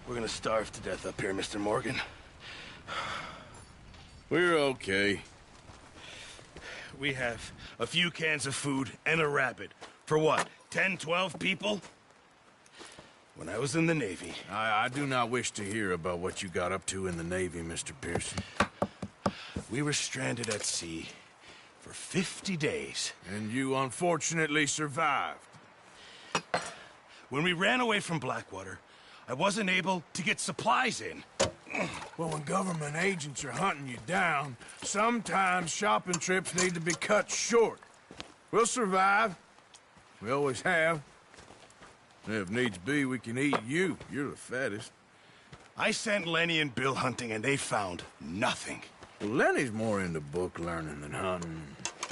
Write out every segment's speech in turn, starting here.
We're gonna starve to death up here, Mr. Morgan. We're okay. We have a few cans of food and a rabbit. For what, 10, 12 people? When I was in the Navy... I do not wish to hear about what you got up to in the Navy, Mr. Pearson. We were stranded at sea for 50 days. And you unfortunately survived. When we ran away from Blackwater, I wasn't able to get supplies in. Well, when government agents are hunting you down, sometimes shopping trips need to be cut short. We'll survive. We always have. If needs be, we can eat you. You're the fattest. I sent Lenny and Bill hunting, and they found nothing. Well, Lenny's more into book learning than hunting.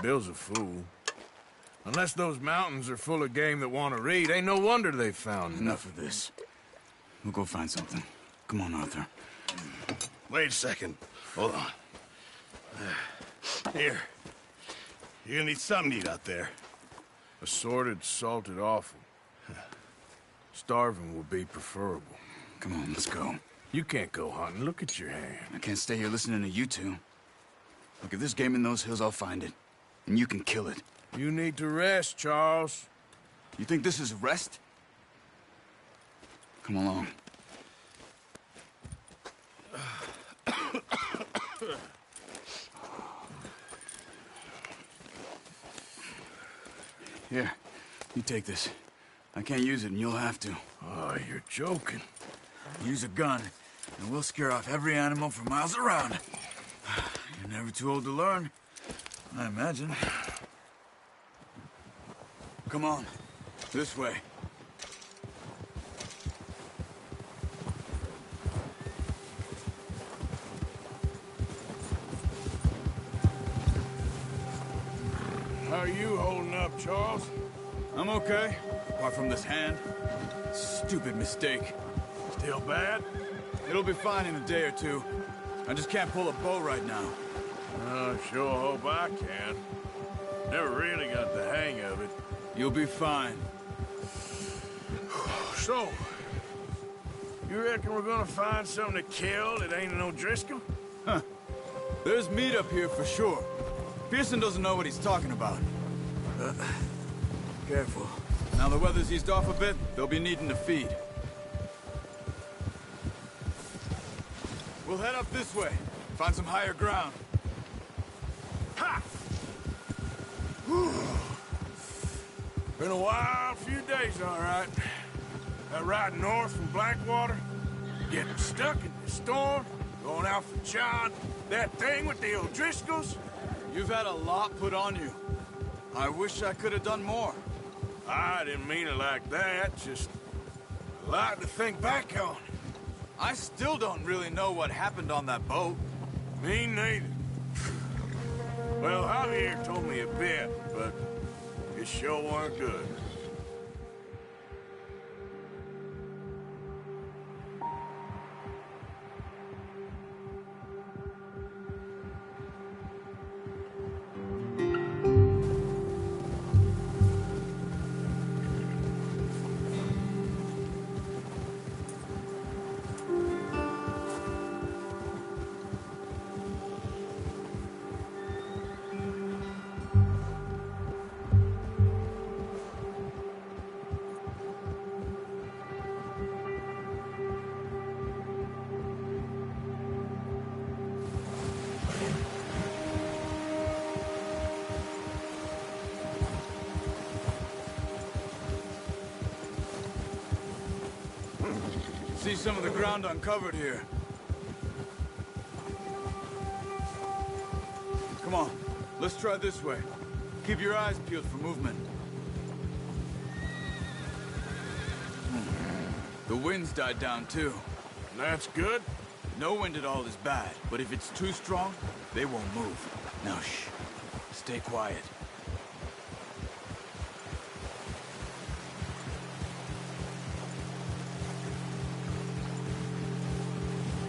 Bill's a fool. Unless those mountains are full of game that want to read, ain't no wonder they found Enough of this. We'll go find something. Come on, Arthur. Wait a second. Hold on. Here. You're gonna need something to eat out there. Assorted, salted offal. Starving will be preferable. Come on, let's go. You can't go hunting. Look at your hand. I can't stay here listening to you two. Look, if there's game in those hills, I'll find it. And you can kill it. You need to rest, Charles. You think this is rest? Come along. Here, you take this. I can't use it, and you'll have to. Oh, you're joking. Use a gun, and we'll scare off every animal for miles around. You're never too old to learn, I imagine. Come on, this way. How are you holding up, Charles? I'm okay, apart from this hand. Stupid mistake. Still bad? It'll be fine in a day or two. I just can't pull a bow right now. I sure hope I can. Never really got the hang of it. You'll be fine. So, you reckon we're gonna find something to kill that ain't no Driscoll? Huh. There's meat up here for sure. Pearson doesn't know what he's talking about. Careful. Now the weather's eased off a bit, they'll be needing to feed. We'll head up this way. Find some higher ground. Ha! Whew. Been a wild few days, all right. That ride north from Blackwater, getting stuck in the storm, going out for John, that thing with the O'Driscolls. You've had a lot put on you. I wish I could have done more. I didn't mean it like that, just a lot to think back on. I still don't really know what happened on that boat. Me neither. Well, Javier told me a bit, but it sure weren't good. See some of the ground uncovered here. Come on, let's try this way. Keep your eyes peeled for movement. The wind's died down too. That's good. No wind at all is bad, but if it's too strong, they won't move. Now shh, stay quiet.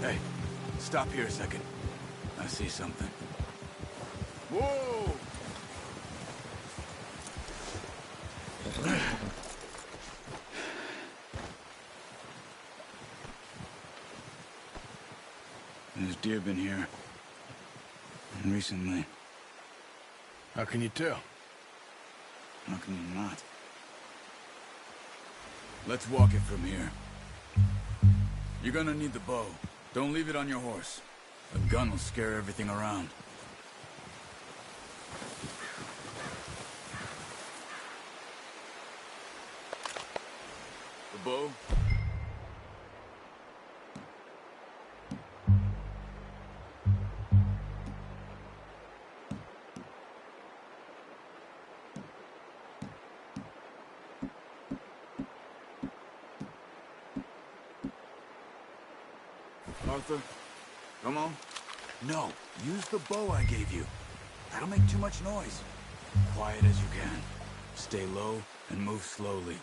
Hey, stop here a second. I see something. Whoa! There's deer been here. Recently. How can you tell? How can you not? Let's walk it from here. You're gonna need the bow. Don't leave it on your horse. A gun will scare everything around. The bow. Arthur, come on. No, use the bow I gave you. That'll make too much noise. Quiet as you can. Stay low and move slowly.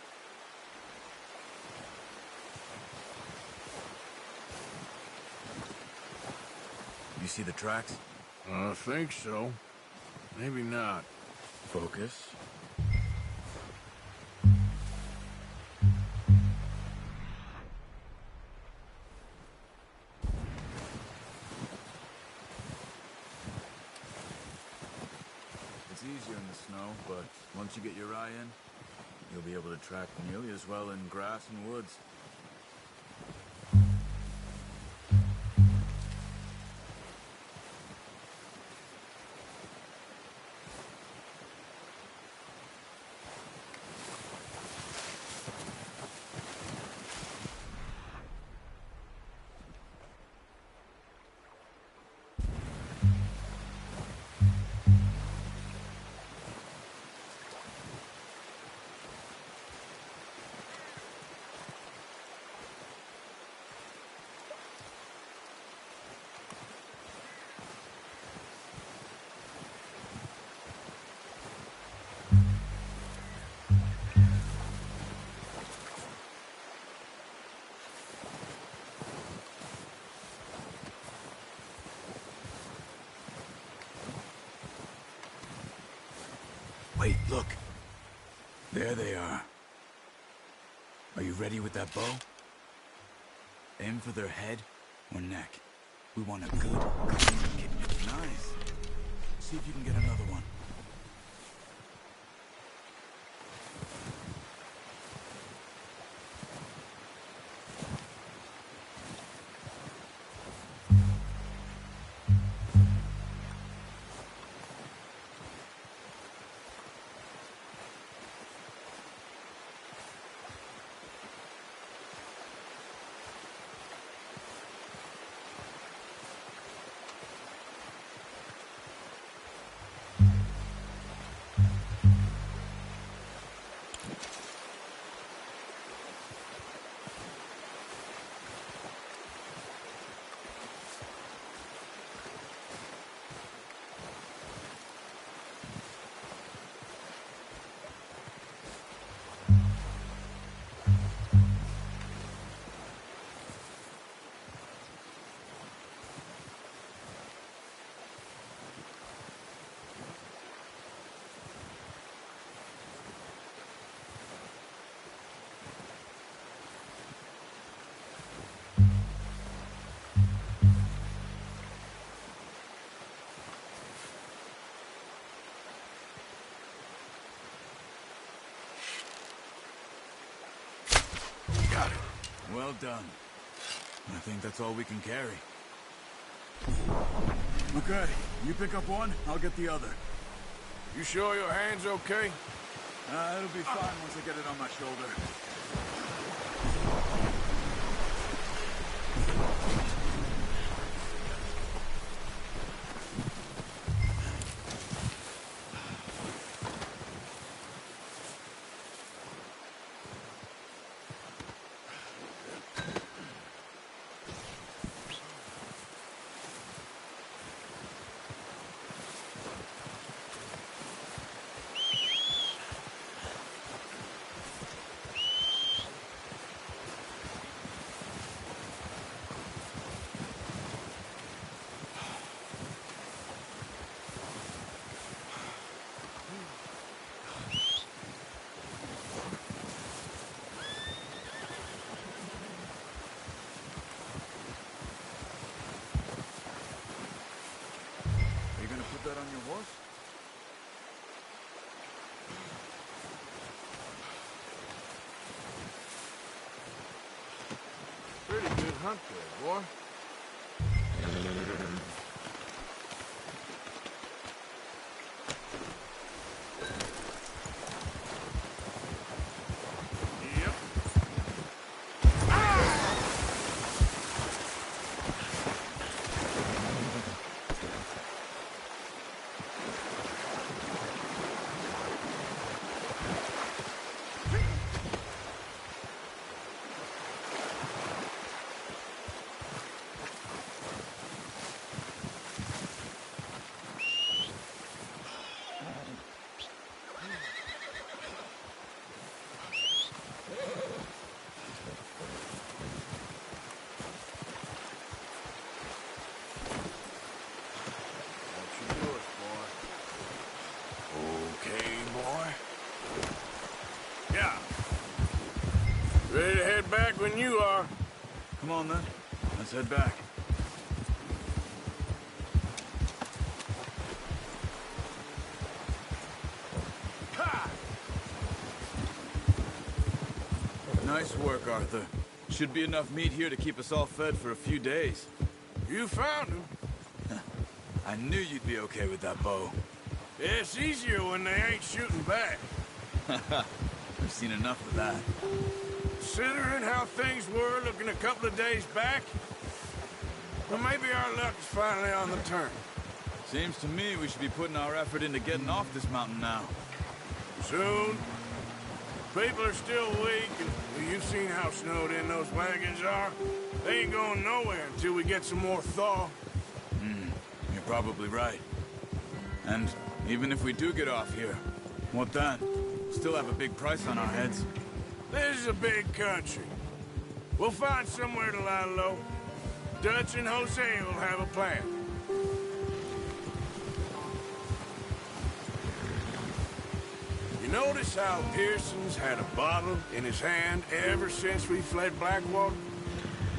You see the tracks? I think so. Maybe not. Focus. It's easier in the snow, but once you get your eye in, you'll be able to track nearly as well in grass and woods. Wait, look. There they are. Are you ready with that bow? Aim for their head or neck. We want a good, clean kick. Nice. See if you can get another one. Got it. Well done. I think that's all we can carry. Okay, you pick up one, I'll get the other. You sure your hand's okay? It'll be fine once I get it on my shoulder. That on your horse? Pretty good hunt there, boy. Yep. Ready to head back when you are. Come on then, let's head back. Ha! Nice work, Arthur. Should be enough meat here to keep us all fed for a few days. You found him. I knew you'd be okay with that bow. Yeah, it's easier when they ain't shooting back. We've seen enough of that. Considering how things were looking a couple of days back, well, maybe our luck is finally on the turn. Seems to me we should be putting our effort into getting off this mountain now. Soon. People are still weak, and well, you've seen how snowed in those wagons are. They ain't going nowhere until we get some more thaw. You're probably right. And even if we do get off here, what then? Still have a big price on our heads. This is a big country. We'll find somewhere to lie low. Dutch and Jose will have a plan. Notice how Pearson's had a bottle in his hand ever since we fled Blackwater?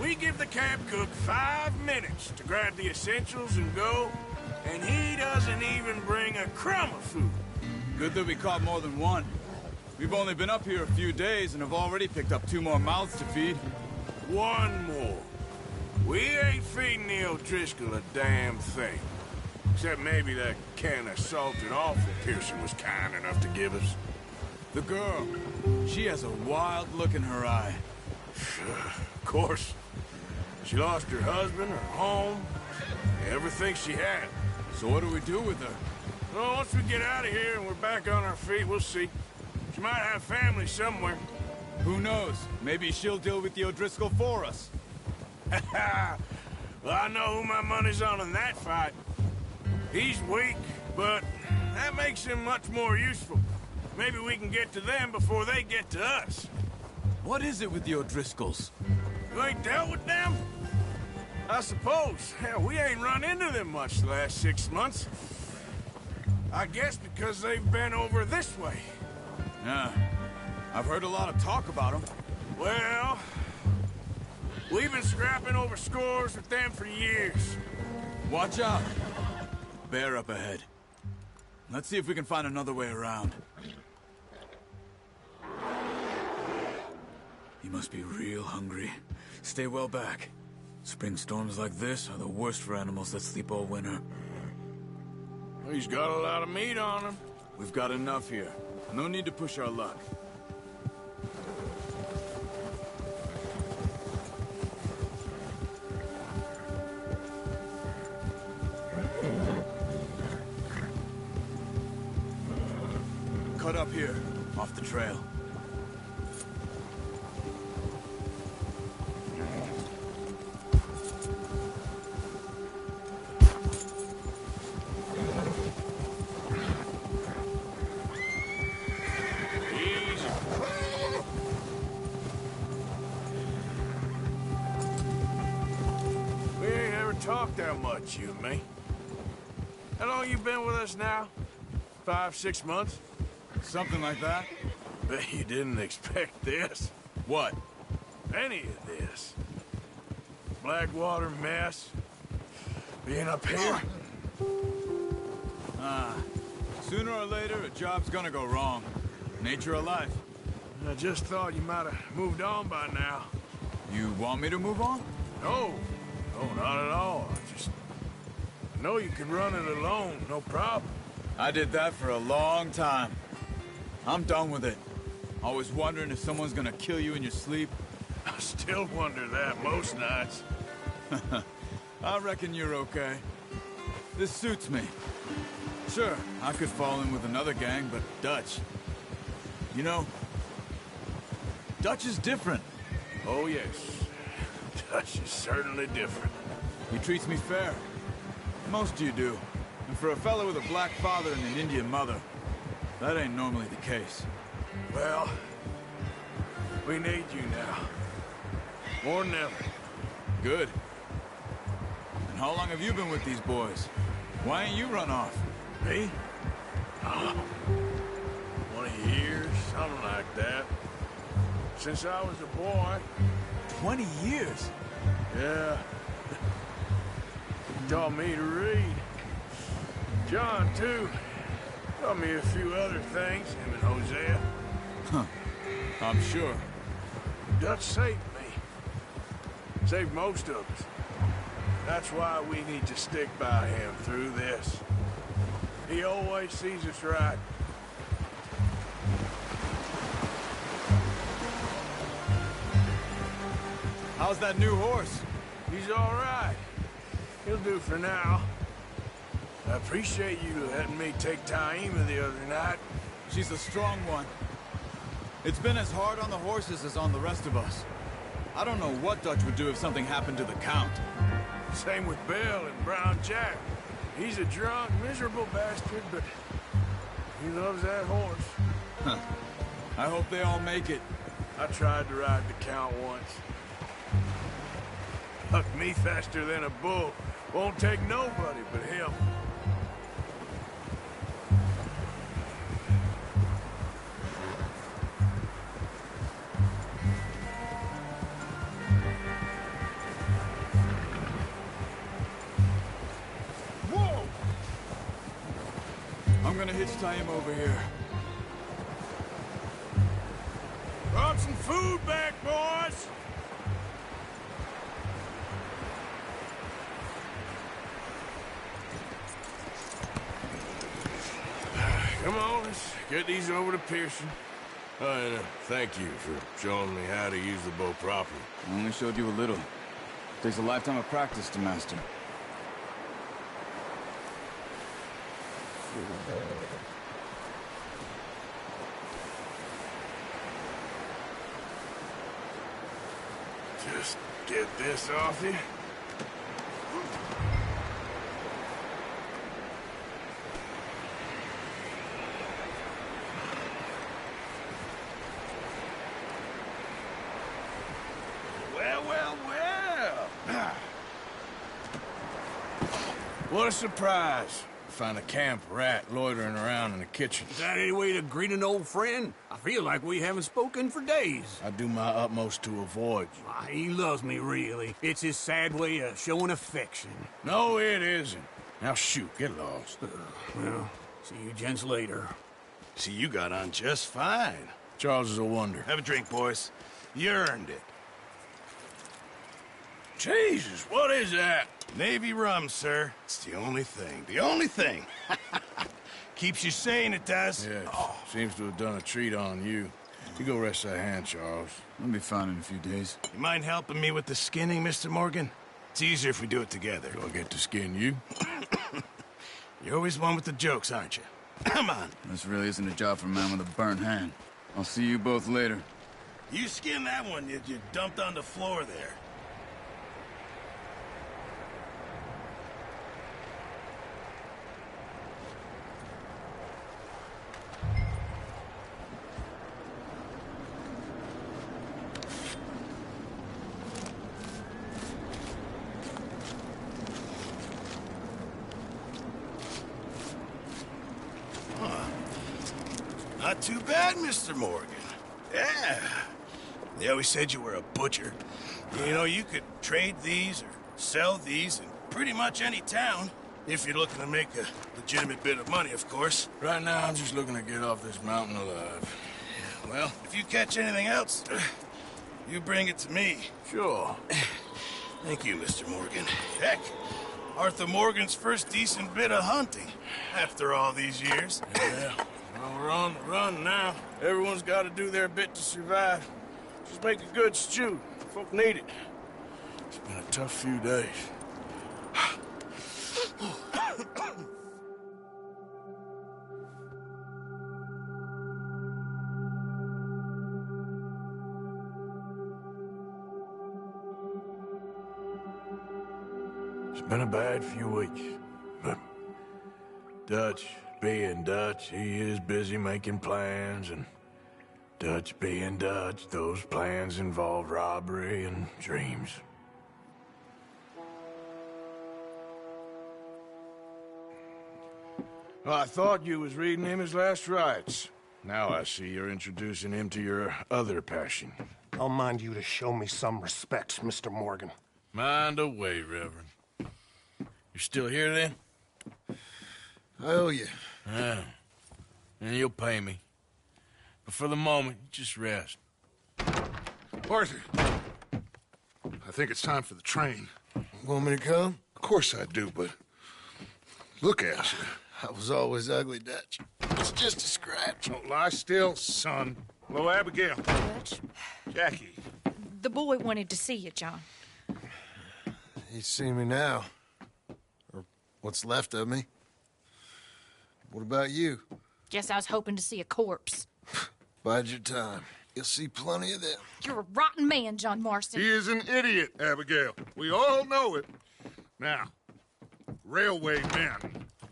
We give the camp cook 5 minutes to grab the essentials and go, and he doesn't even bring a crumb of food. Good that we caught more than one. We've only been up here a few days and have already picked up 2 more mouths to feed. One more. We ain't feeding the O'Driscoll a damn thing. Except maybe that can of salted offal Pearson was kind enough to give us. The girl, she has a wild look in her eye. Of course. She lost her husband, her home, everything she had. So what do we do with her? Well, once we get out of here and we're back on our feet, we'll see. She might have family somewhere. Who knows? Maybe she'll deal with the O'Driscoll for us. Well, I know who my money's on in that fight. He's weak, but that makes him much more useful. Maybe we can get to them before they get to us. What is it with the O'Driscolls? You ain't dealt with them? I suppose. Hell, we ain't run into them much the last 6 months. I guess because they've been over this way. Yeah, I've heard a lot of talk about them. Well, we've been scrapping over scores with them for years. Watch out. Bear up ahead. Let's see if we can find another way around. He must be real hungry. Stay well back. Spring storms like this are the worst for animals that sleep all winter. He's got a lot of meat on him. We've got enough here. No need to push our luck. Cut up here, off the trail. Talk that much, you and me. How long you been with us now? 5, 6 months? Something like that? Bet you didn't expect this. What? Any of this. Blackwater mess. Being up here. Sooner or later, a job's gonna go wrong. Nature of life. I just thought you might have moved on by now. You want me to move on? No. No, not at all. I know you can run it alone, no problem. I did that for a long time. I'm done with it. Always wondering if someone's gonna kill you in your sleep. I still wonder that most nights. I reckon you're okay. This suits me. Sure, I could fall in with another gang, but Dutch... You know, Dutch is different. Oh, yes. Dutch is certainly different. He treats me fair. Most of you do. And for a fellow with a black father and an Indian mother, that ain't normally the case. Well, we need you now. More than ever. Good. And how long have you been with these boys? Why ain't you run off? Me? 20 years, something like that. Since I was a boy. 20 years? Yeah. He taught me to read. John, too. Taught me a few other things, him and Hosea. Huh. I'm sure. Dutch saved me. Saved most of us. That's why we need to stick by him through this. He always sees us right. How's that new horse? He's all right. He'll do for now. I appreciate you letting me take Taima the other night. She's a strong one. It's been as hard on the horses as on the rest of us. I don't know what Dutch would do if something happened to the Count. Same with Bill and Brown Jack. He's a drunk, miserable bastard, but he loves that horse. Huh. I hope they all make it. I tried to ride the Count once. Hucked me faster than a bull. Won't take nobody but him. I'm gonna hitch tie him over here. Brought some food back, boys! Come on, let's get these over to Pearson. And thank you for showing me how to use the bow properly. I only showed you a little. Takes a lifetime of practice to master. Just get this off you. Well. What a surprise. Find a camp rat loitering around in the kitchen. Is that any way to greet an old friend? I feel like we haven't spoken for days. I do my utmost to avoid you. Why, he loves me, really. It's his sad way of showing affection. No, it isn't. Now shoot, get lost. Well, see you gents later. See, you got on just fine. Charles is a wonder. Have a drink, boys. You earned it. Jesus, what is that? Navy rum, sir. It's the only thing. The only thing. Keeps you sane, it does. Yeah, seems to have done a treat on you. You go rest that hand, Charles. I'll be fine in a few days. You mind helping me with the skinning, Mr. Morgan? It's easier if we do it together. Do I get to skin you? You're always one with the jokes, aren't you? Come on. This really isn't a job for a man with a burnt hand. I'll see you both later. You skin that one you dumped on the floor there. Not too bad, Mr. Morgan. Yeah. They always said you were a butcher. You know, you could trade these or sell these in pretty much any town. If you're looking to make a legitimate bit of money, of course. Right now, I'm just looking to get off this mountain alive. Well, if you catch anything else, you bring it to me. Sure. Thank you, Mr. Morgan. Heck, Arthur Morgan's first decent bit of hunting after all these years. Yeah. Well, we're on the run now. Everyone's got to do their bit to survive. Just make a good stew. Folk need it. It's been a tough few days. It's been a bad few weeks, but Dutch being Dutch, he is busy making plans, and Dutch being Dutch, those plans involve robbery and dreams. Well, I thought you was reading him his last rites. Now I see you're introducing him to your other passion. I'll mind you to show me some respect, Mr. Morgan. Mind away, Reverend. You still here, then? I owe you. Yeah. And you'll pay me. But for the moment, just rest. Arthur, I think it's time for the train. Want me to come? Of course I do, but look at you. I was always ugly, Dutch. It's just a scratch. Don't lie still, son. Hello, Abigail. Dutch, Jackie. the boy wanted to see you, John. He's seen me now. Or what's left of me. What about you? Guess I was hoping to see a corpse. Bide your time. You'll see plenty of them. You're a rotten man, John Marston. He is an idiot, Abigail. We all know it. Now, railway men.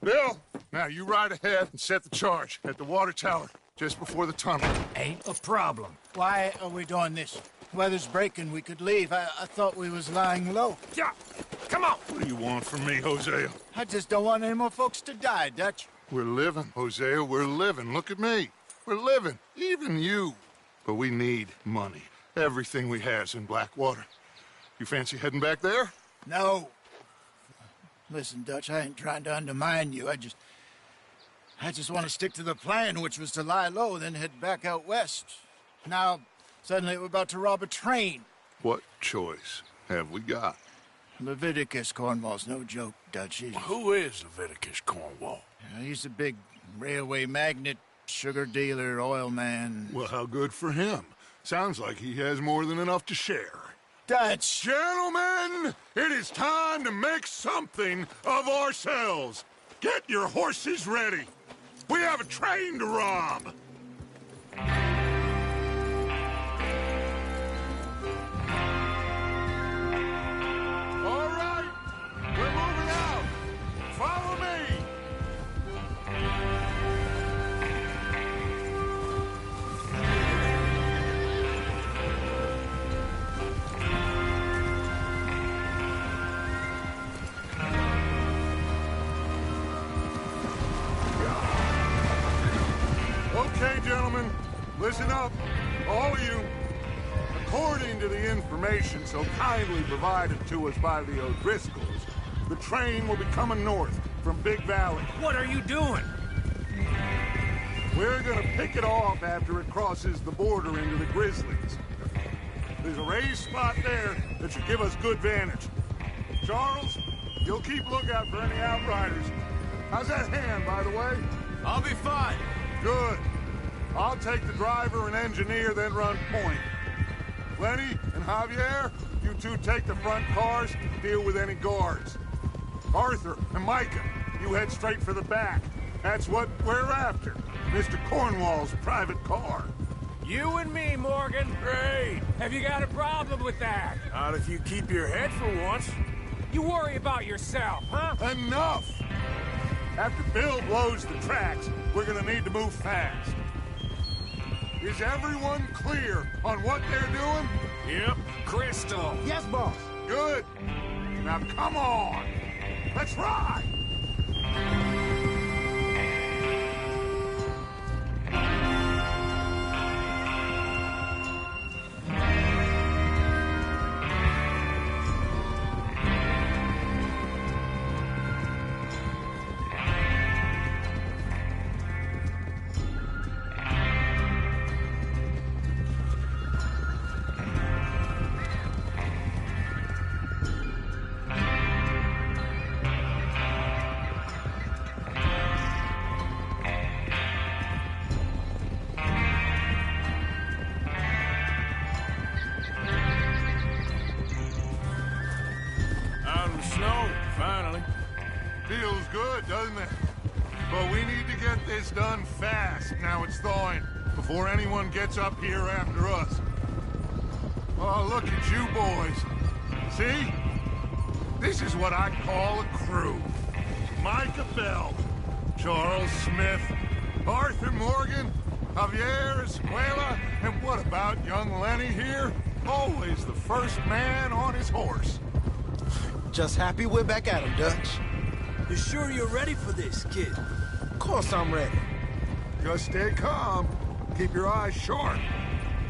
Bill, now you ride ahead and set the charge at the water tower just before the tunnel. Ain't a problem. Why are we doing this? Weather's breaking. We could leave. I thought we was lying low. Yeah, come on. What do you want from me, Hosea? I just don't want any more folks to die, Dutch. We're living, Hosea. We're living. Look at me. We're living. Even you. But we need money. Everything we have's in Blackwater. You fancy heading back there? No. Listen, Dutch, I ain't trying to undermine you. I just want to stick to the plan, which was to lie low, then head back out west. Now, suddenly we're about to rob a train. What choice have we got? Leviticus Cornwall's no joke, Dutch. Who is Leviticus Cornwall? He's a big railway magnate, sugar dealer, oil man. Well, how good for him. Sounds like he has more than enough to share. Dutch! Gentlemen, it is time to make something of ourselves. Get your horses ready. We have a train to rob. All right, we're moving out. Follow me. Okay, gentlemen, listen up, all of you. According to the information so kindly provided to us by the O'Driscolls, the train will be coming north from Big Valley. What are you doing? We're gonna pick it off after it crosses the border into the Grizzlies. There's a raised spot there that should give us good vantage. Charles, you'll keep lookout for any outriders. How's that hand, by the way? I'll be fine. Good. I'll take the driver and engineer, then run point. Lenny and Javier, you two take the front cars, deal with any guards. Arthur and Micah, you head straight for the back. That's what we're after. Mr. Cornwall's private car. You and me, Morgan. Great. Have you got a problem with that? Not if you keep your head for once. You worry about yourself, huh? Enough! After Bill blows the tracks, we're gonna need to move fast. Is everyone clear on what they're doing? Yep. Crystal. Yes, boss. Good. Now come on. Let's ride. Out of the snow, finally. Feels good, doesn't it? But we need to get this done fast, now it's thawing, before anyone gets up here after us. Oh, look at you boys. See? This is what I call a crew. Micah Bell, Charles Smith, Arthur Morgan, Javier Escuela, and what about young Lenny here? Always the first man on his horse. Just happy we're back at him, Dutch. You sure you're ready for this, kid? Of course I'm ready. Just stay calm. Keep your eyes sharp.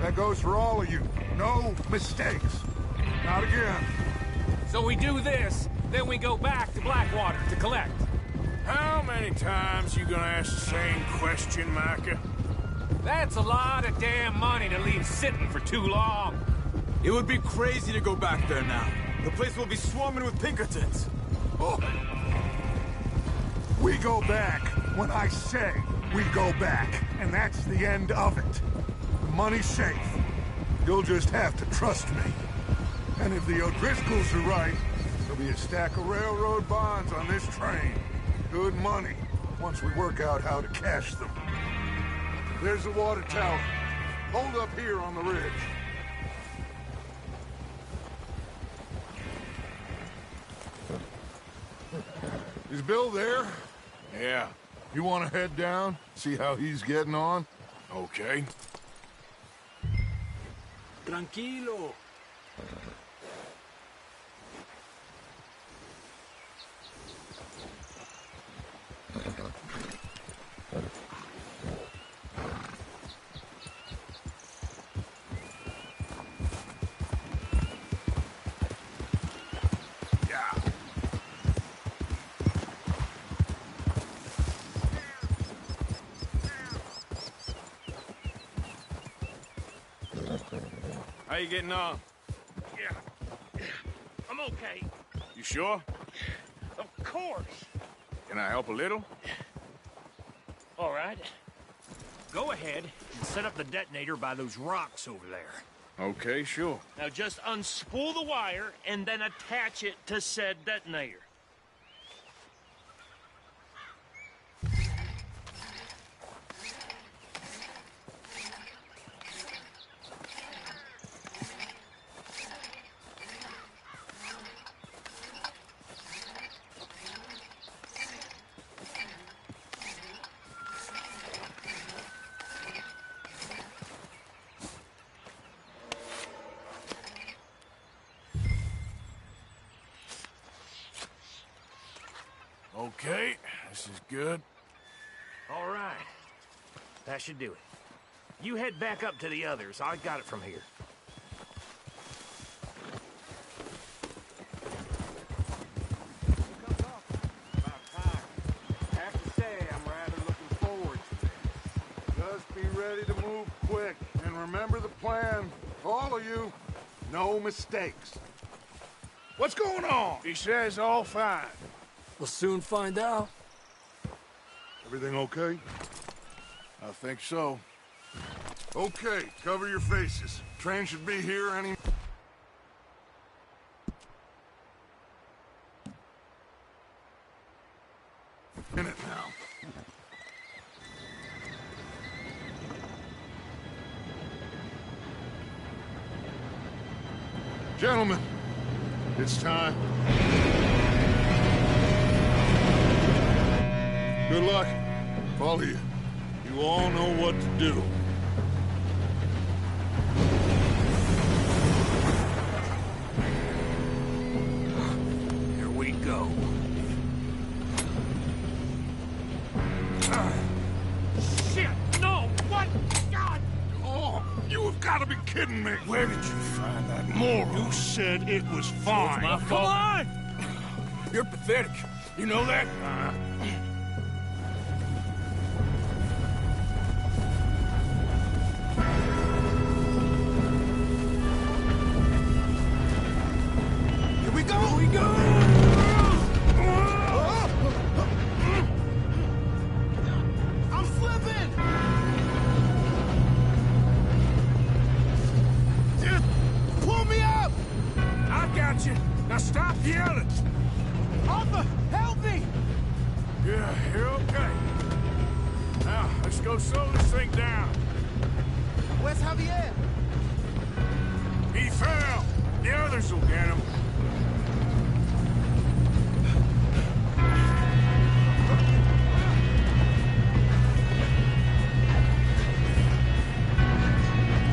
That goes for all of you. No mistakes. Not again. So we do this, then we go back to Blackwater to collect. How many times you gonna ask the same question, Micah? That's a lot of damn money to leave sitting for too long. It would be crazy to go back there now. The place will be swarming with Pinkertons. Oh. We go back when I say we go back, and that's the end of it. The money's safe. You'll just have to trust me. And if the O'Driscolls are right, there'll be a stack of railroad bonds on this train. Good money, once we work out how to cash them. There's the water tower. Hold up here on the ridge. Is Bill there? Yeah. You want to head down, see how he's getting on? Okay. Tranquilo. How you getting on? Yeah. I'm okay. You sure? Of course. Can I help a little? All right. Go ahead and set up the detonator by those rocks over there. Okay, sure. Now just unspool the wire and then attach it to said detonator. Okay, this is good. All right. That should do it. You head back up to the others. I got it from here. About time. I have to say, I'm rather looking forward to this. Just be ready to move quick, and remember the plan. All of you, no mistakes. What's going on? He says all fine. We'll soon find out. Everything okay? I think so. Okay, cover your faces. Train should be here any minute now. Gentlemen, it's time. Good luck. Follow you. You all know what to do. Here we go. Shit! No! What? God! Oh, you have got to be kidding me. Where did you find that moron? You said it was fine. my Come fault. on! You're pathetic. You know that? Here we go! Here we go! I'm slipping! Just pull me up! I got you. Now stop yelling. Arthur, help me! Yeah, you're okay. Now, let's go slow this thing down. Where's Javier? He fell. The others will get him.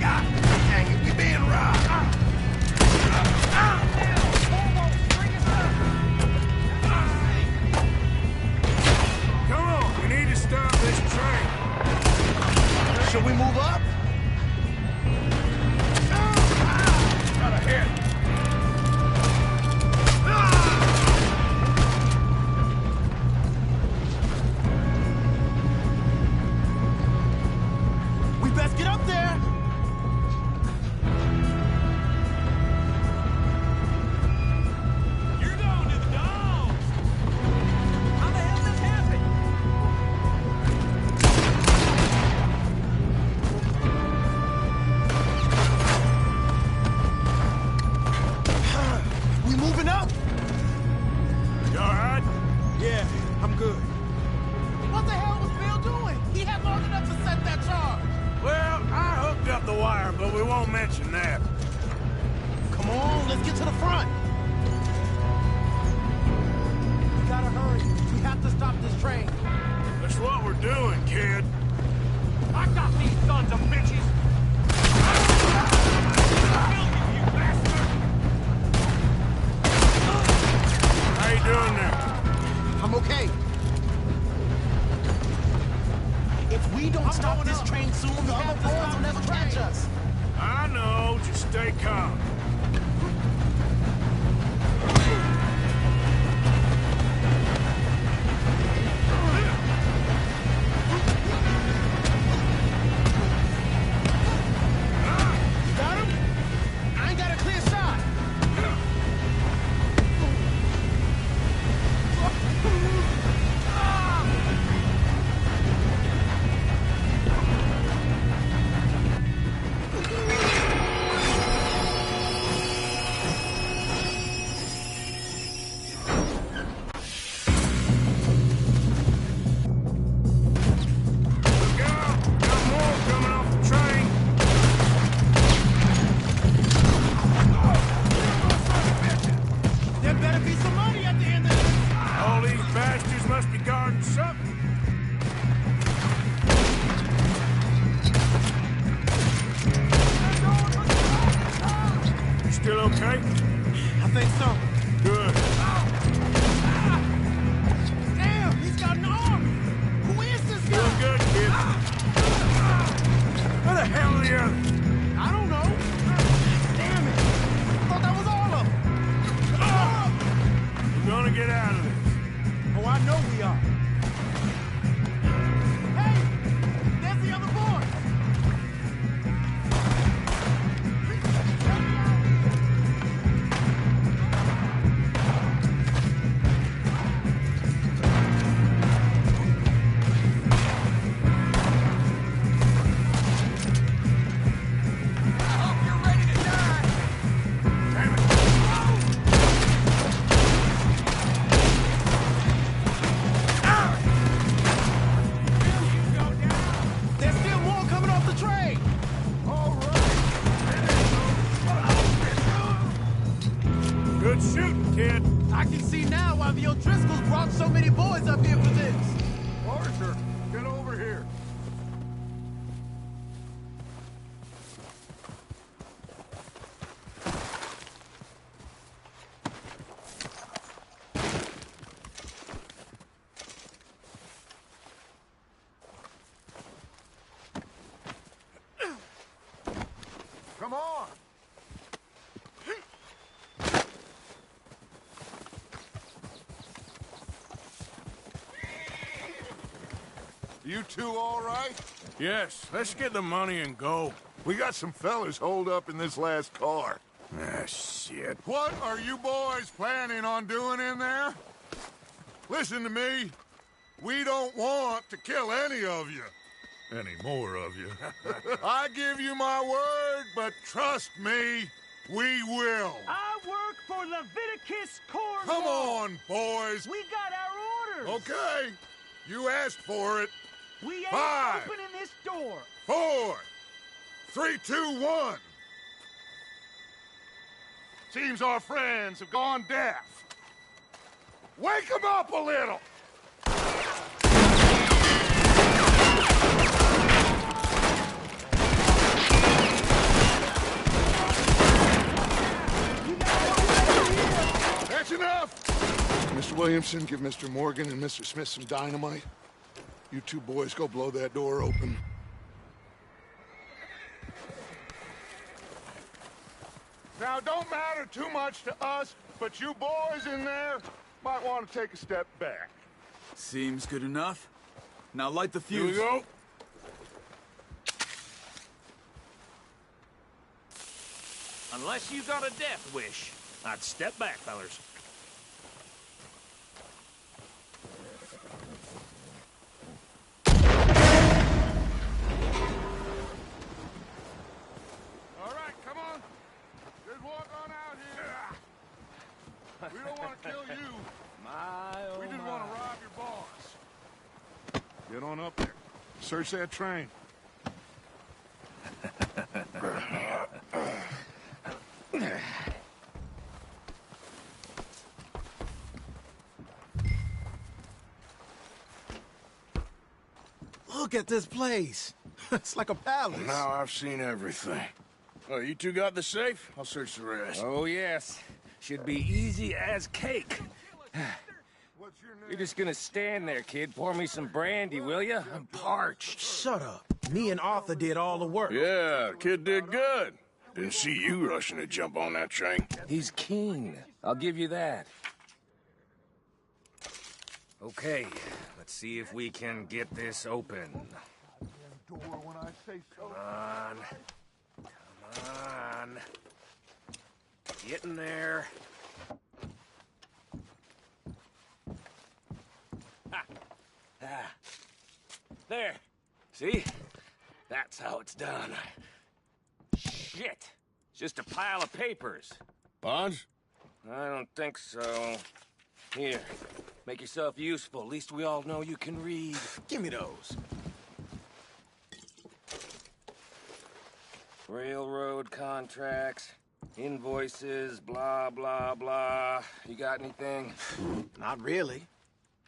God dang it, we being robbed. Come on, we need to stop this train. Should we move up? Got a hit. We best get up there! You're going to the dogs! How the hell this happened? We moving up? You all right? Yeah, I'm good. What the hell was Bill doing? He had long enough to set that charge. Well, I hooked up the wire, but we won't mention that. Come on, let's get to the front. We gotta hurry. We have to stop this train. That's what we're doing, kid. I got these sons of bitches! You bastard! How you doing there? I'm okay. If we don't stop this train soon, the other boys will never catch us. I know, just stay calm. Got him? something. Good. Damn, he's got an army. Who is this guy? Doing good, kid. Where the hell are the others? I don't know. Damn it. I thought that was all of them. We're gonna get out of this. Oh, I know we are. Hey, there's the other boy. There's still more coming off the train. Good shooting, kid. I can see now why the O'Driscolls brought so many boys up here for this. Arthur, get over here. Come on. You two all right? Yes, let's get the money and go. We got some fellas holed up in this last car. Ah, shit. What are you boys planning on doing in there? Listen to me. We don't want to kill any of you. Any more of you. I give you my word, but trust me, we will. I work for Leviticus Corps. Come on, boys. We got our orders. Okay. You asked for it. We ain't 5, opening this door. 4, 3, 2, 1. Seems our friends have gone deaf. Wake them up a little. That's enough. Mr. Williamson, give Mr. Morgan and Mr. Smith some dynamite. You two boys go blow that door open. Now, don't matter too much to us, but you boys in there might want to take a step back. Seems good enough. Now light the Here we fuse. go. Unless you got a death wish, I'd step back, fellers. All right, come on. Just walk on out here. We don't want to kill you. We just want to rob your boss. Get on up there. Search that train. Look at this place. It's like a palace. Now I've seen everything. Oh, you two got the safe? I'll search the rest. Oh, yes. Should be easy as cake. What's your name? You're just gonna stand there, kid. Pour me some brandy, will you? I'm parched. Shut up. Me and Arthur did all the work. Yeah, kid did good. Didn't see you rushing to jump on that train. He's keen. I'll give you that. Okay, let's see if we can get this open. Door when I say so. Come on. Get in there. Ah. There. See? That's how it's done. Shit. It's just a pile of papers. Bonds? I don't think so. Here. Make yourself useful. At least we all know you can read. Give me those. Railroad contracts, invoices, blah, blah, blah. You got anything? Not really.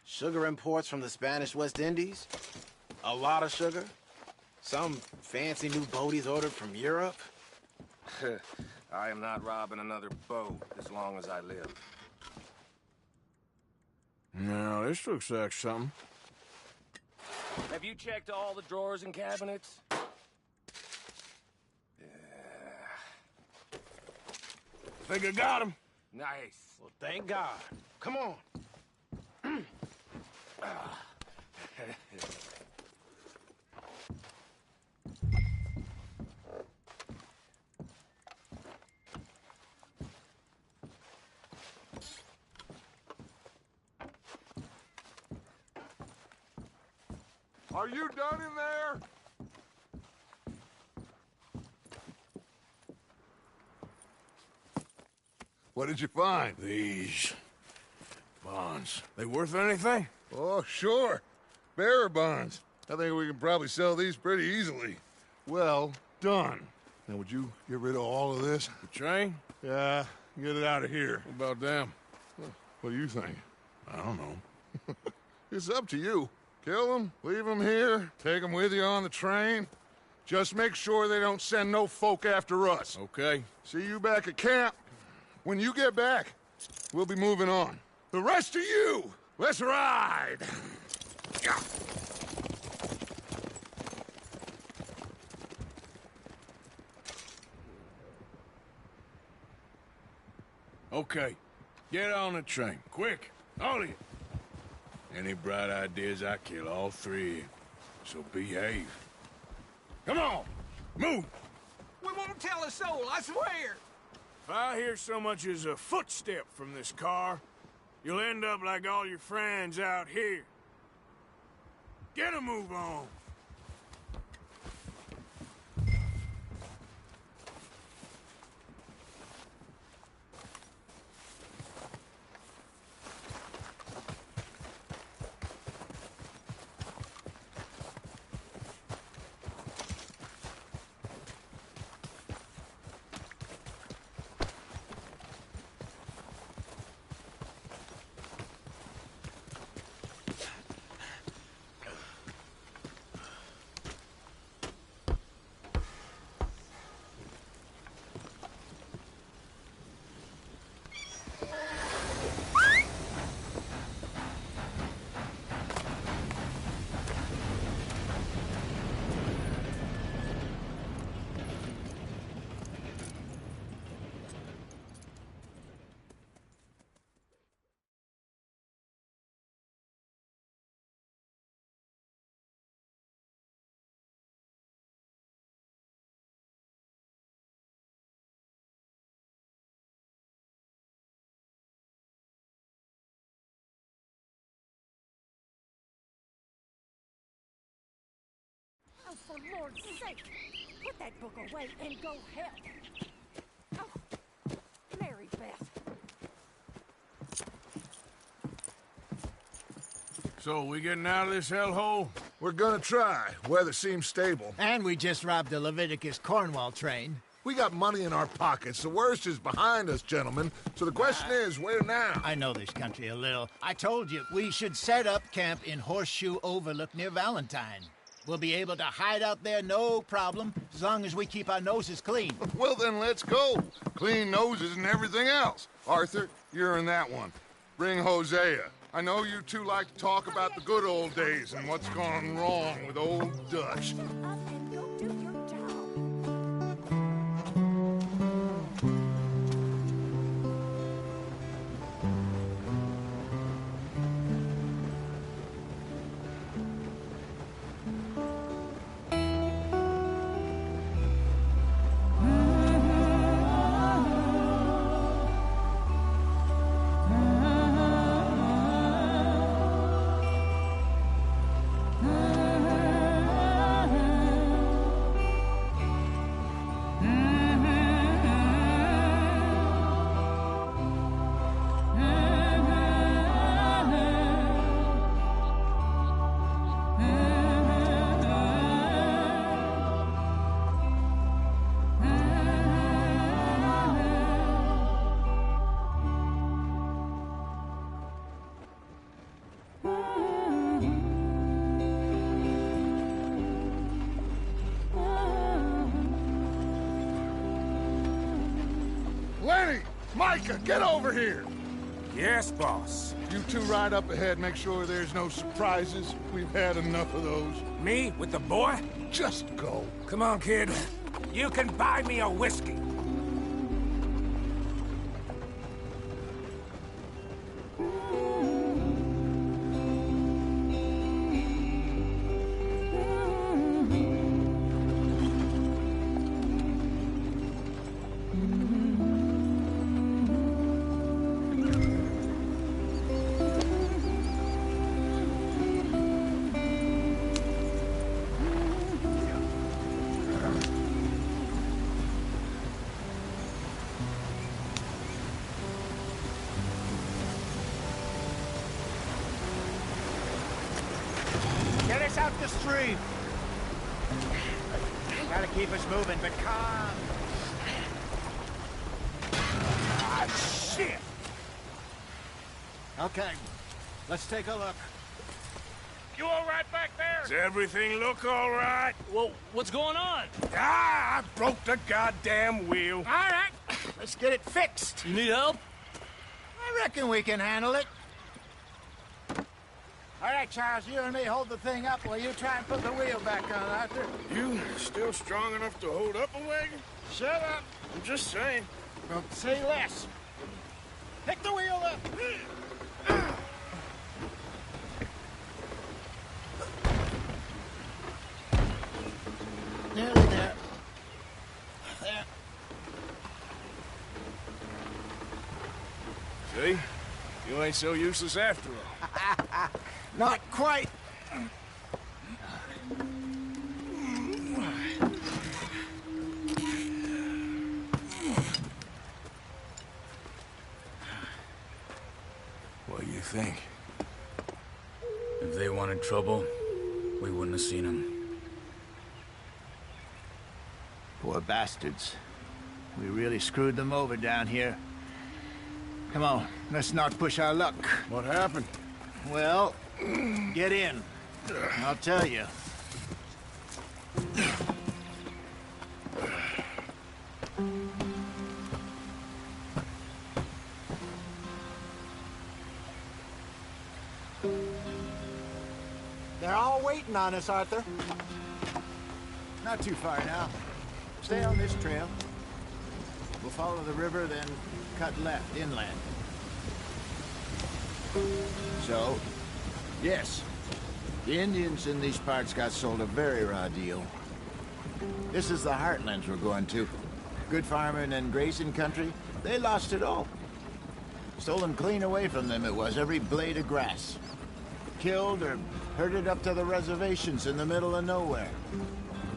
Sugar imports from the Spanish West Indies. A lot of sugar. Some fancy new boat he's ordered from Europe. I am not robbing another boat as long as I live. Now, this looks like something. Have you checked all the drawers and cabinets? Think I got him. Nice. Well, thank God. Come on. Are you done in there? What did you find? These bonds. They worth anything? Oh, sure. Bearer bonds. I think we can probably sell these pretty easily. Well done. Now, would you get rid of all of this? The train? Yeah, get it out of here. What about them? What do you think? I don't know. It's up to you. Kill them, leave them here, take them with you on the train. Just make sure they don't send no folk after us. Okay. See you back at camp. When you get back, we'll be moving on. The rest of you, let's ride! Yeah. Okay. Get on the train. Quick. All of you. Any bright ideas, I kill all three of you. So behave. Come on! Move! We won't tell a soul, I swear. If I hear so much as a footstep from this car, you'll end up like all your friends out here. Get a move on. Oh, for Lord's sake, put that book away and go help. Oh, Mary Beth. So, we getting out of this hellhole? We're gonna try. Weather seems stable. And we just robbed the Leviticus Cornwall train. We got money in our pockets. The worst is behind us, gentlemen. So the question is, where now? I know this country a little. I told you, we should set up camp in Horseshoe Overlook near Valentine. We'll be able to hide out there, no problem, as long as we keep our noses clean. Well, then let's go. Clean noses and everything else. Arthur, you're in that one. Bring Hosea. I know you two like to talk about the good old days and what's gone wrong with old Dutch. Micah, get over here! Yes, boss. You two ride up ahead, make sure there's no surprises. We've had enough of those. Me with the boy? Just go. Come on, kid. You can buy me a whiskey. Get us out the stream. Gotta keep us moving, but calm. Ah, shit! Okay, let's take a look. You all right back there? Does everything look all right? Well, what's going on? Ah, I broke the goddamn wheel. All right, let's get it fixed. You need help? I reckon we can handle it. All right, Charles, you and me hold the thing up while you try and put the wheel back on, Arthur. You still strong enough to hold up a wagon? Shut up. I'm just saying. Don't say less. Pick the wheel up. Nearly there. There. See? You ain't so useless after all. Not quite. What do you think? If they wanted trouble, we wouldn't have seen them. Poor bastards. We really screwed them over down here. Come on, let's not push our luck. What happened? Well, get in. I'll tell you. They're all waiting on us, Arthur. Not too far now. Stay on this trail. We'll follow the river, then cut left, inland. So, yes, the Indians in these parts got sold a very raw deal. This is the heartlands we're going to. Good farming and grazing country, they lost it all. Stolen clean away from them it was, every blade of grass. Killed or herded up to the reservations in the middle of nowhere.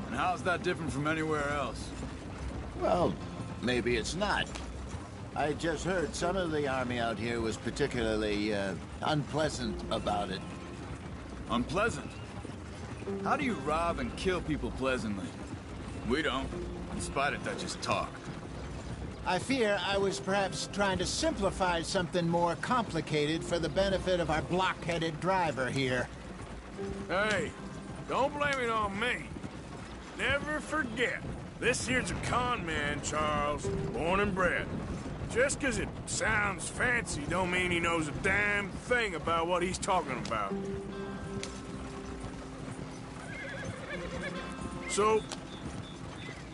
And how's that different from anywhere else? Well, maybe it's not. I just heard some of the army out here was particularly, unpleasant about it. Unpleasant? How do you rob and kill people pleasantly? We don't, in spite of Dutch's talk. I fear I was perhaps trying to simplify something more complicated for the benefit of our block-headed driver here. Hey, don't blame it on me. Never forget, this here's a con man, Charles, born and bred. Just 'cause it sounds fancy don't mean he knows a damn thing about what he's talking about. So,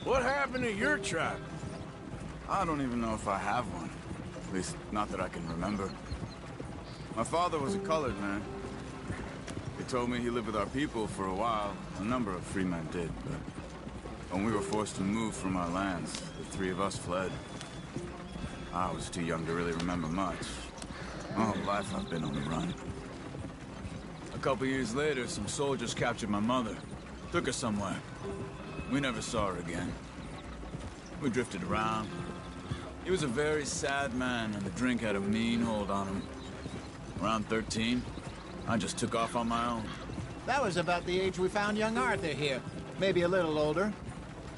what happened to your tribe? I don't even know if I have one. At least, not that I can remember. My father was a colored man. He told me he lived with our people for a while. A number of free men did, but when we were forced to move from our lands, the three of us fled. I was too young to really remember much. My whole life I've been on the run. A couple years later, some soldiers captured my mother. Took her somewhere. We never saw her again. We drifted around. He was a very sad man, and the drink had a mean hold on him. Around 13, I just took off on my own. That was about the age we found young Arthur here. Maybe a little older.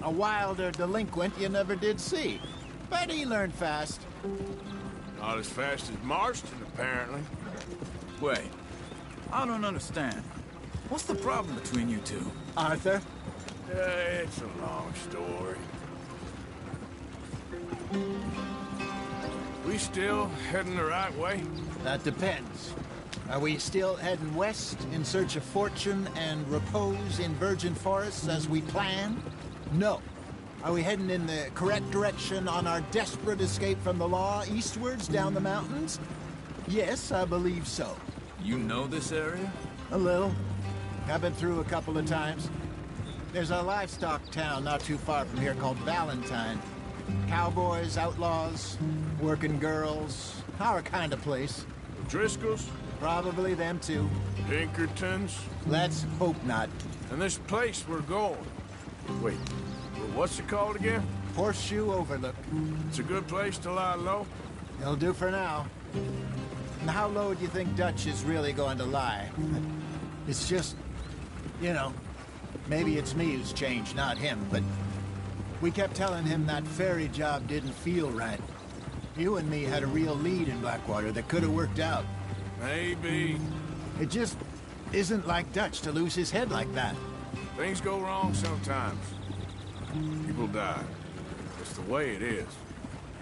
A wilder delinquent you never did see. But he learned fast. Not as fast as Marston, apparently. Wait, I don't understand. What's the problem between you two? Arthur? It's a long story. We still heading the right way? That depends. Are we still heading west in search of fortune and repose in virgin forests as we planned? No. Are we heading in the correct direction on our desperate escape from the law eastwards down the mountains? Yes, I believe so. You know this area? A little. I've been through a couple of times. There's a livestock town not too far from here called Valentine. Cowboys, outlaws, working girls, our kind of place. Driscoll's? Probably them too. Pinkertons? Let's hope not. And this place we're going. Wait, what's it called again? Horseshoe Overlook. It's a good place to lie low? It'll do for now. And how low do you think Dutch is really going to lie? It's just, you know, maybe it's me who's changed, not him, but we kept telling him that ferry job didn't feel right. You and me had a real lead in Blackwater that could have worked out. Maybe. It just isn't like Dutch to lose his head like that. Things go wrong sometimes. People die. It's the way it is.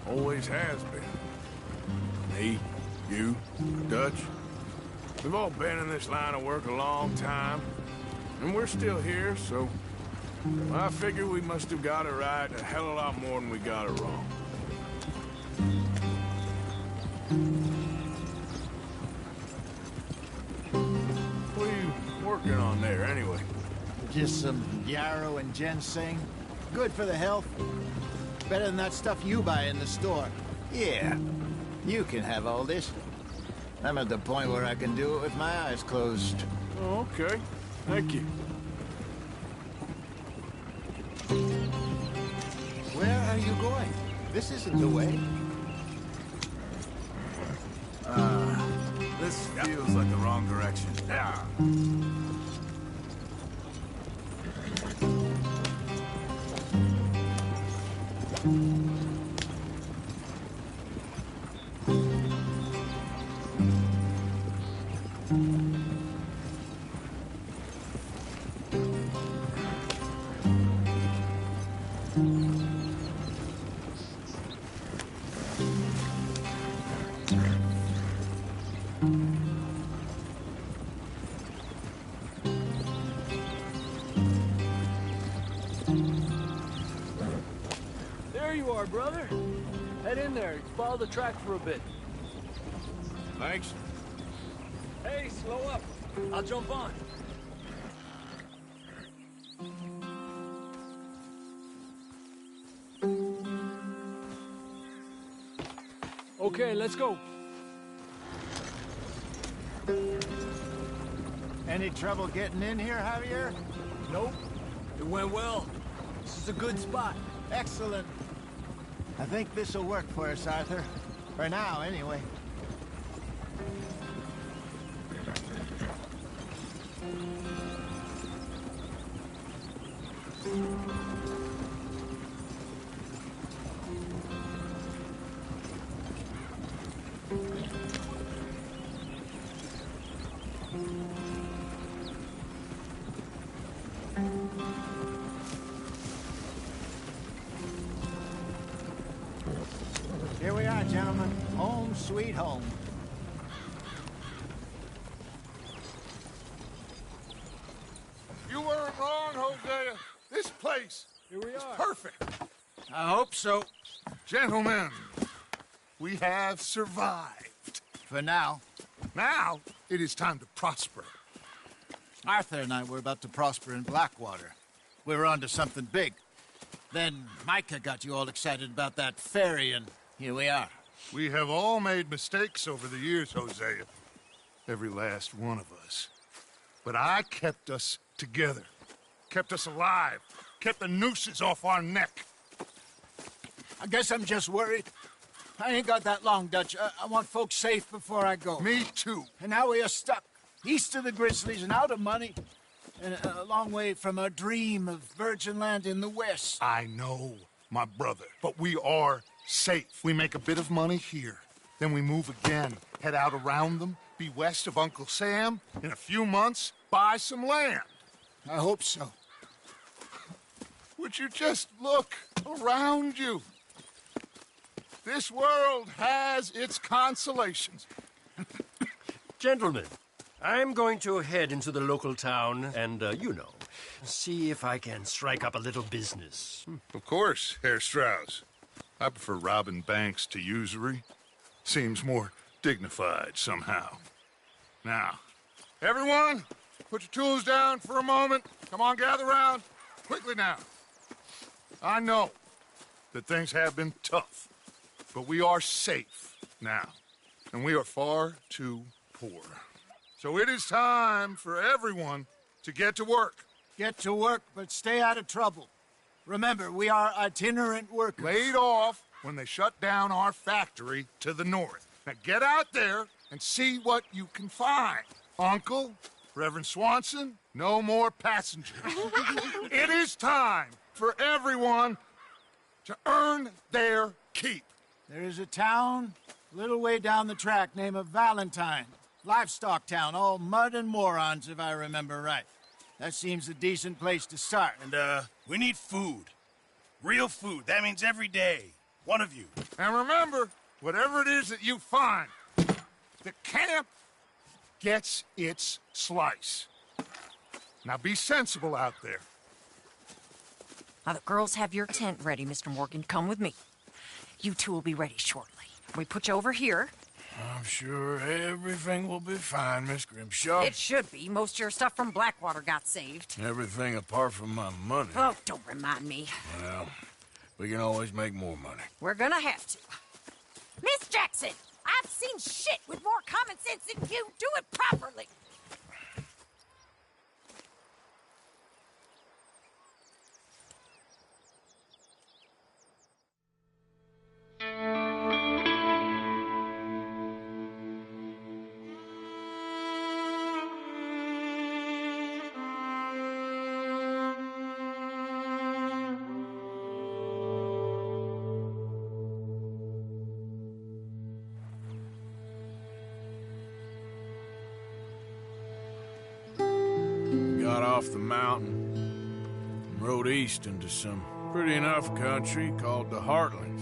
Always has been. Me, you, Dutch. We've all been in this line of work a long time. And we're still here, so I figure we must have got it right a hell of a lot more than we got it wrong. What are you working on there, anyway? Just some yarrow and ginseng. Good for the health. Better than that stuff you buy in the store. Yeah, you can have all this. I'm at the point where I can do it with my eyes closed. Oh, okay. Thank you. Where are you going? This isn't the way. This feels like the wrong direction. Yeah. There you are, brother. Head in there. Follow the track for a bit. Thanks. Hey, slow up. I'll jump on. Okay, let's go. Any trouble getting in here, Javier? Nope. It went well. This is a good spot. Excellent. I think this'll work for us, Arthur. For now, anyway. Here we are, gentlemen. Home sweet home. You weren't wrong, Hosea. This place is perfect. I hope so. Gentlemen, we have survived. For now. Now, it is time to prosper. Arthur and I were about to prosper in Blackwater. We were onto something big. Then Micah got you all excited about that ferry, and here we are. We have all made mistakes over the years, Hosea. Every last one of us. But I kept us together. Kept us alive. Kept the nooses off our neck. I guess I'm just worried. I ain't got that long, Dutch. I want folks safe before I go. Me too. And now we are stuck. East of the Grizzlies and out of money. And a long way from our dream of virgin land in the west. I know, my brother. But we are safe. We make a bit of money here. Then we move again. Head out around them. Be west of Uncle Sam. In a few months, buy some land. I hope so. Would you just look around you? This world has its consolations. Gentlemen, I'm going to head into the local town and, see if I can strike up a little business. Of course, Herr Strauss. I prefer robbing banks to usury. Seems more dignified somehow. Now, everyone, put your tools down for a moment. Come on, gather round. Quickly now. I know that things have been tough, but we are safe now, and we are far too poor. So it is time for everyone to get to work. Get to work, but stay out of trouble. Remember, we are itinerant workers. Laid off when they shut down our factory to the north. Now get out there and see what you can find. Uncle, Reverend Swanson, no more passengers. It is time for everyone to earn their keep. There is a town a little way down the track named Valentine. Livestock town, all mud and morons, if I remember right. That seems a decent place to start. And, we need food. Real food. That means every day. One of you. And remember, whatever it is that you find, the camp gets its slice. Now be sensible out there. Now, the girls have your tent ready, Mr. Morgan. Come with me. You two will be ready shortly. We put you over here. I'm sure everything will be fine, Miss Grimshaw. It should be. Most of your stuff from Blackwater got saved. Everything apart from my money. Oh, don't remind me. Well, we can always make more money. We're gonna have to. Miss Jackson, I've seen shit with more common sense than you. Do it properly. Got off the mountain and rode east into some pretty enough country called the Heartlands.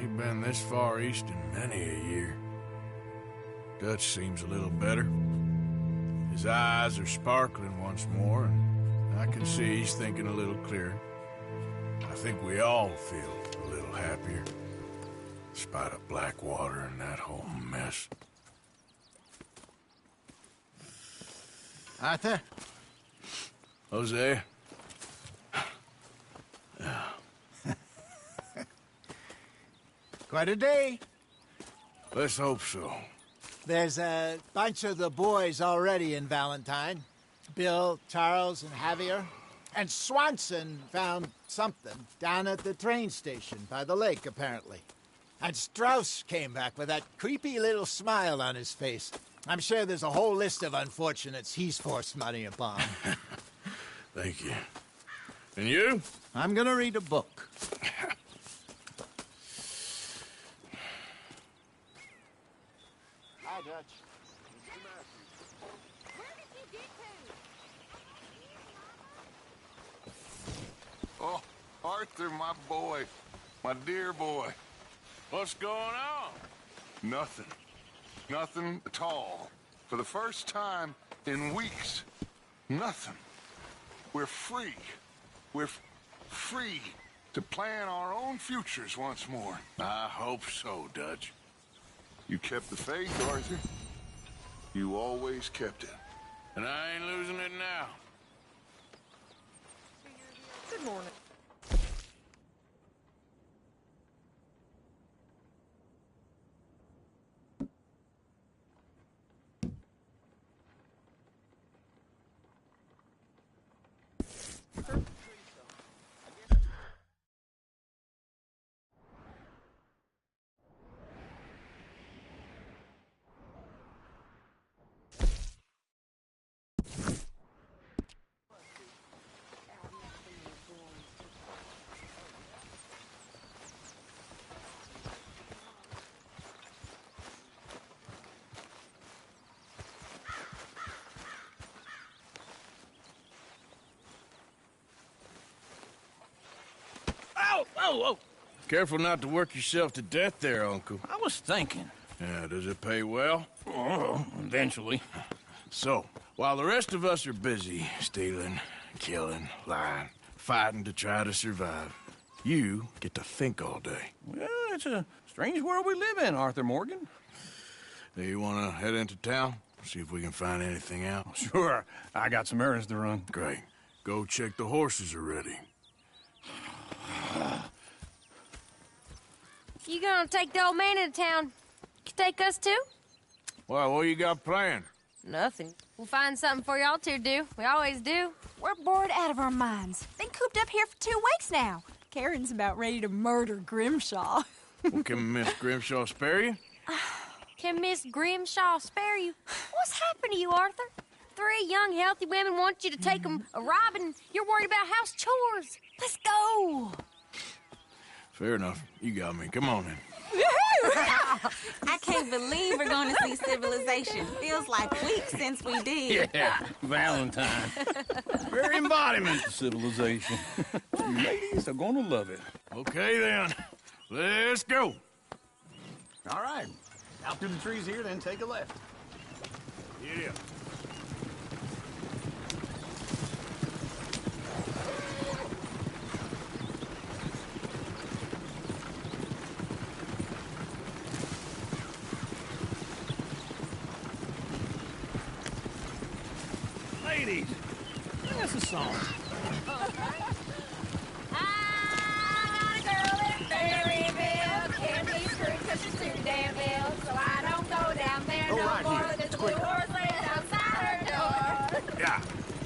Ain't been this far east in many a year. Dutch seems a little better. His eyes are sparkling once more, and I can see he's thinking a little clearer. I think we all feel a little happier, in spite of Blackwater and that whole mess. Arthur? Jose? Quite a day. Let's hope so. There's a bunch of the boys already in Valentine. Bill, Charles, and Javier. And Swanson found something down at the train station by the lake, apparently. And Strauss came back with that creepy little smile on his face. I'm sure there's a whole list of unfortunates he's forced money upon. Thank you. And you? I'm gonna read a book. Hi, Dutch. Where did you get to? Oh, Arthur, my boy. My dear boy. What's going on? Nothing. Nothing at all. For the first time in weeks, nothing. We're free. We're free to plan our own futures once more. I hope so, Dutch. You kept the faith, Arthur. You always kept it. And I ain't losing it now. Good morning. Oh! Careful not to work yourself to death there, Uncle. I was thinking. Yeah, does it pay well? Oh, eventually. So, while the rest of us are busy stealing, killing, lying, fighting to try to survive, you get to think all day. Well, it's a strange world we live in, Arthur Morgan. Do you want to head into town? See if we can find anything out? Sure. I got some errands to run. Great. Go check the horses are ready. You gonna take the old man into town? You take us too? Well, what you got planned? Nothing. We'll find something for y'all to do. We always do. We're bored out of our minds. Been cooped up here for 2 weeks now. Karen's about ready to murder Grimshaw. Well, can Miss Grimshaw spare you? Can Miss Grimshaw spare you? What's happened to you, Arthur? 3 young, healthy women want you to take them a robbing. You're worried about house chores. Let's go. Fair enough. You got me. Come on in. I can't believe we're going to see civilization. Feels like weeks since we did. Yeah, Valentine. Very embodiment of civilization. You ladies are going to love it. Okay, then. Let's go. All right. Out through the trees here, then take a left. Yeah. Ladies, sing us a song. Yeah.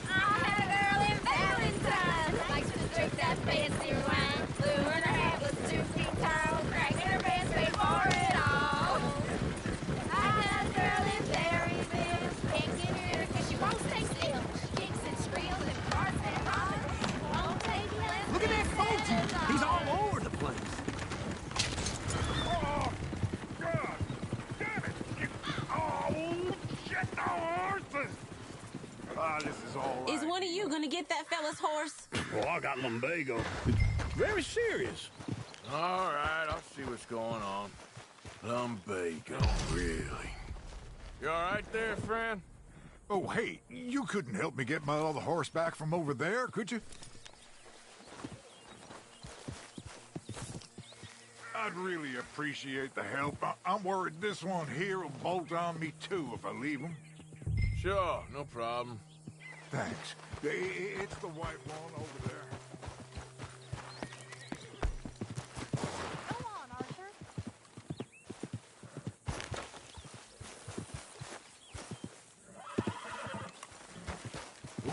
I had a girl in Valentine. Likes to drink that fancy wine. Blue in her hat was 2 feet tall. Cracking her pants paid for it all. I had a girl in Berryville. Can't get her because she won't stay still. She kicks and squeals and farts and hollers. Won't take less. Look at that Fulton. He's all over the place. Oh, God! Damn it! Oh, shit, the horses! Ah, this is all right. Is one of you going to get that fella's horse? Well, I got lumbago. It's very serious. All right, I'll see what's going on. Lumbago, really? You all right there, friend? Oh, hey, you couldn't help me get my other horse back from over there, could you? I'd really appreciate the help. I'm worried this one here will bolt on me, too, if I leave him. Sure, no problem. Thanks. It's the white one over there. Go on, Arthur.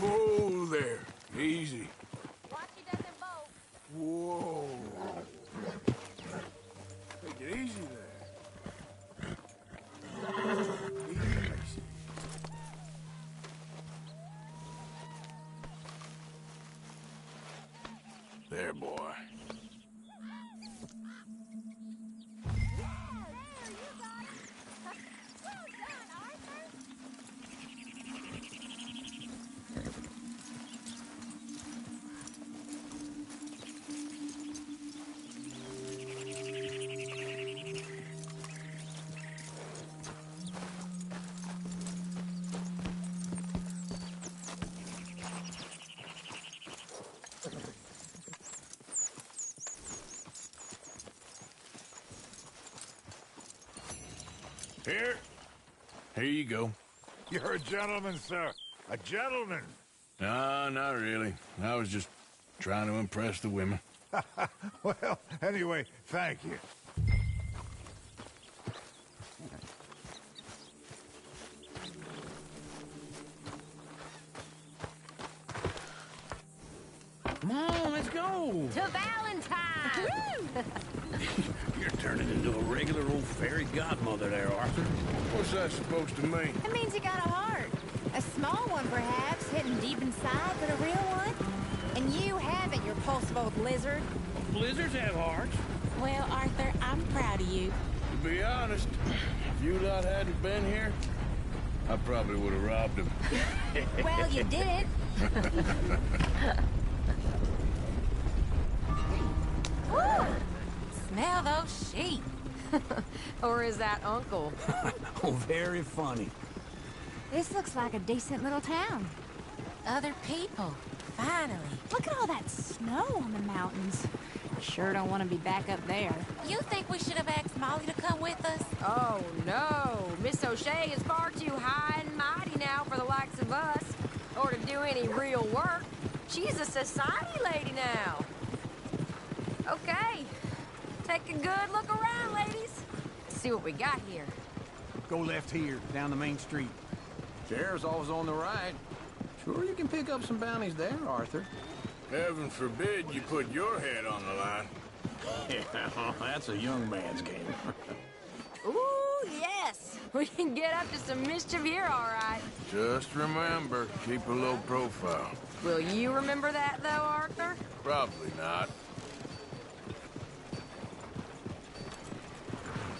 Whoa there. Easy. Watch he doesn't bolt. Whoa. Take it easy there. Easy. There, boy. Here you go. You're a gentleman, sir. A gentleman. No, not really. I was just trying to impress the women. Well, anyway, thank you. Come on, let's go. To Valentine! You're turning into a regular old fairy godmother there, Arthur. What's that supposed to mean? It means you got a heart. A small one, perhaps, hidden deep inside, but a real one. And you haven't, you repulsive old lizard. Blizzards have hearts. Well, Arthur, I'm proud of you. To be honest, if you lot hadn't been here, I probably would have robbed him. Well, you did it. Or is that Uncle? Oh, very funny. This looks like a decent little town. Other people, finally. Look at all that snow on the mountains. Sure don't want to be back up there. You think we should have asked Molly to come with us? Oh, no. Miss O'Shea is far too high and mighty now for the likes of us, or to do any real work. She's a society lady now. Okay. Take a good look around, ladies. See what we got here. Go left here, down the main street. Sheriff's always on the right. Sure you can pick up some bounties there, Arthur. Heaven forbid you put your head on the line. Yeah, that's a young man's game. Ooh, yes. We can get up to some mischief here, all right. Just remember, keep a low profile. Will you remember that, though, Arthur? Probably not.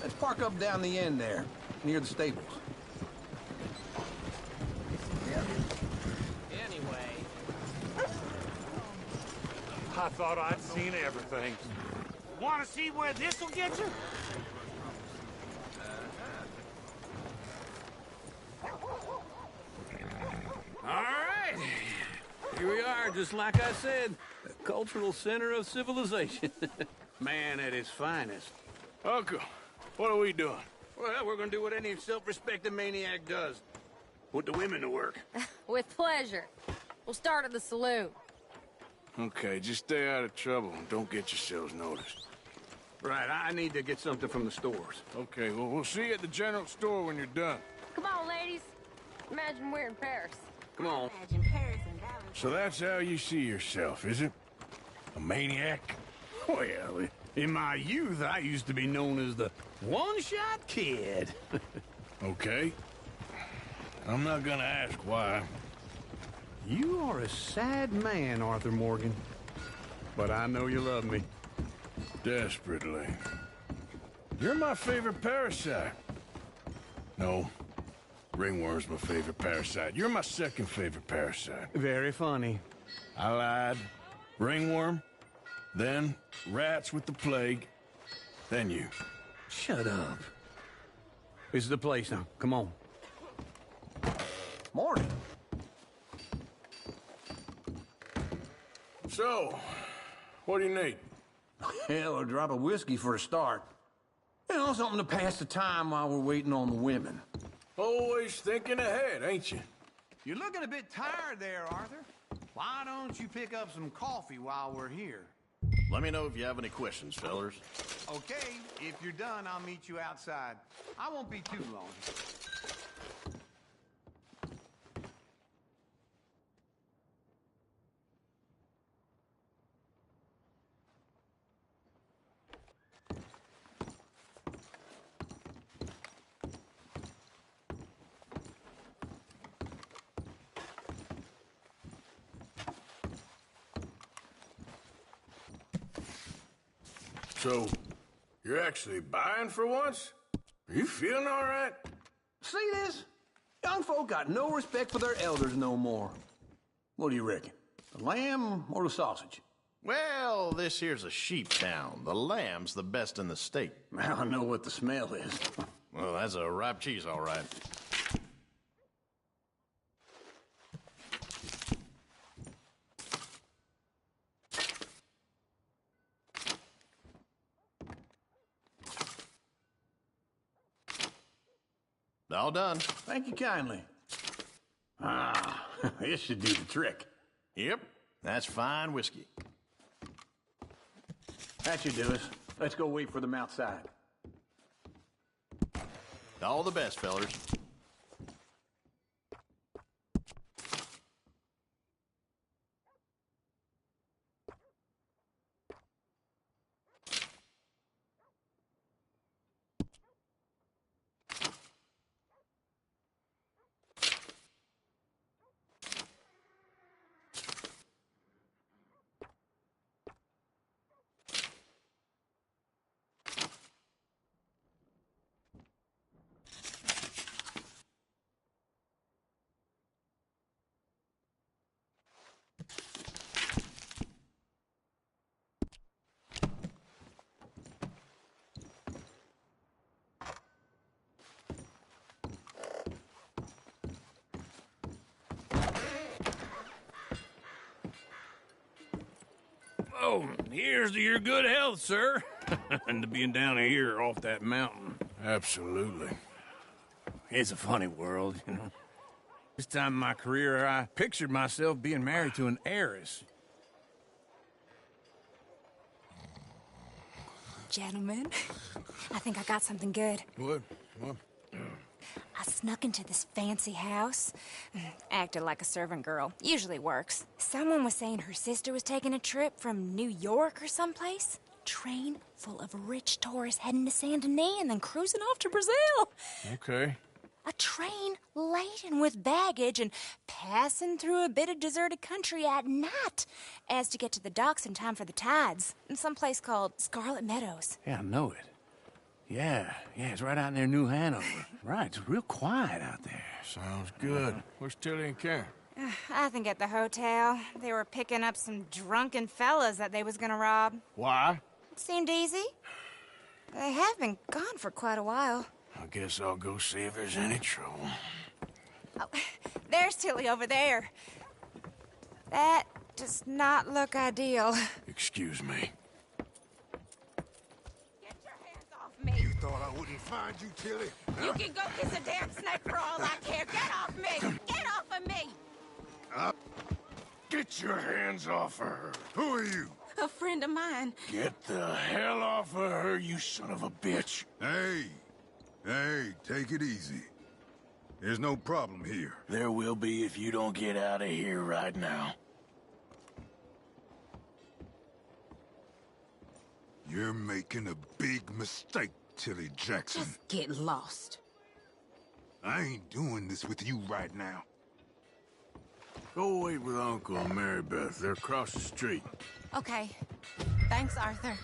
Let's park up down the end there, near the stables. I thought I'd seen everything. Want to see where this'll get you? All right. Here we are, just like I said. The cultural center of civilization. Man at his finest. Uncle, what are we doing? Well, we're gonna do what any self-respecting maniac does. Put the women to work. With pleasure. We'll start at the saloon. Okay, just stay out of trouble and don't get yourselves noticed. Right, I need to get something from the stores. Okay, well, we'll see you at the general store when you're done. Come on, ladies. Imagine we're in Paris. Come on. Imagine Paris and Dallas. So that's how you see yourself, is it? A maniac? Well, in my youth, I used to be known as the one-shot kid. Okay. I'm not gonna ask why. You are a sad man, Arthur Morgan. But I know you love me. Desperately. You're my favorite parasite. No. Ringworm's my favorite parasite. You're my second favorite parasite. Very funny. I lied. Ringworm. Then rats with the plague. Then you. Shut up. This is the place now. Come on. Morning. So, what do you need? Hell, a drop of whiskey for a start. You know, something to pass the time while we're waiting on the women. Always thinking ahead, ain't you? You're looking a bit tired there, Arthur. Why don't you pick up some coffee while we're here? Let me know if you have any questions, fellers. Okay, if you're done, I'll meet you outside. I won't be too long. So, you're actually buying for once? Are you feeling all right? See this? Young folk got no respect for their elders no more. What do you reckon? The lamb or the sausage? Well, this here's a sheep town. The lamb's the best in the state. I know what the smell is. Well, that's a ripe cheese, all right. All done. Thank you kindly. Ah, this should do the trick. Yep, that's fine whiskey. That should do us. Let's go wait for them outside. All the best, fellers. Oh, here's to your good health, sir. And to being down here off that mountain. Absolutely. It's a funny world, you know. This time in my career, I pictured myself being married to an heiress. Gentlemen, I think I got something good. What? I snuck into this fancy house. Acted like a servant girl. Usually works. Someone was saying her sister was taking a trip from New York or someplace. Train full of rich tourists heading to Saint Denis and then cruising off to Brazil. Okay. A train laden with baggage and passing through a bit of deserted country at night as to get to the docks in time for the tides in some place called Scarlet Meadows. Yeah, I know it. Yeah, it's right out near New Hanover. Right, it's real quiet out there. Sounds good. Where's Tilly and Karen? I think at the hotel. They were picking up some drunken fellas that they was gonna rob. Why? It seemed easy. They have been gone for quite a while. I guess I'll go see if there's any trouble. Oh, there's Tilly over there. That does not look ideal. Excuse me. Get your hands off me. You thought I wouldn't find you, Tilly? You can go kiss a damn snake for all I care. Get off me! Get off of me! Get your hands off of her. Who are you? A friend of mine. Get the hell off of her, you son of a bitch. Hey, take it easy. There's no problem here. There will be if you don't get out of here right now. You're making a big mistake, Tilly Jackson. Just get lost. I ain't doing this with you right now. Go wait with Uncle and Mary Beth. They're across the street. Okay. Thanks, Arthur.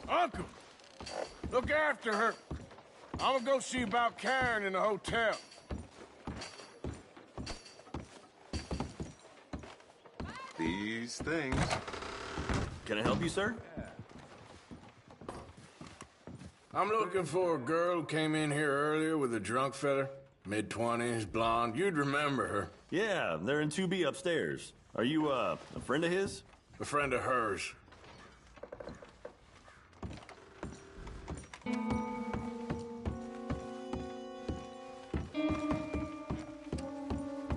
Uncle! Look after her. I'm gonna go see about Karen in the hotel. These things. Can I help you, sir? I'm looking for a girl who came in here earlier with a drunk fella. Mid-20s, blonde. You'd remember her. Yeah, they're in 2B upstairs. Are you, a friend of his? A friend of hers.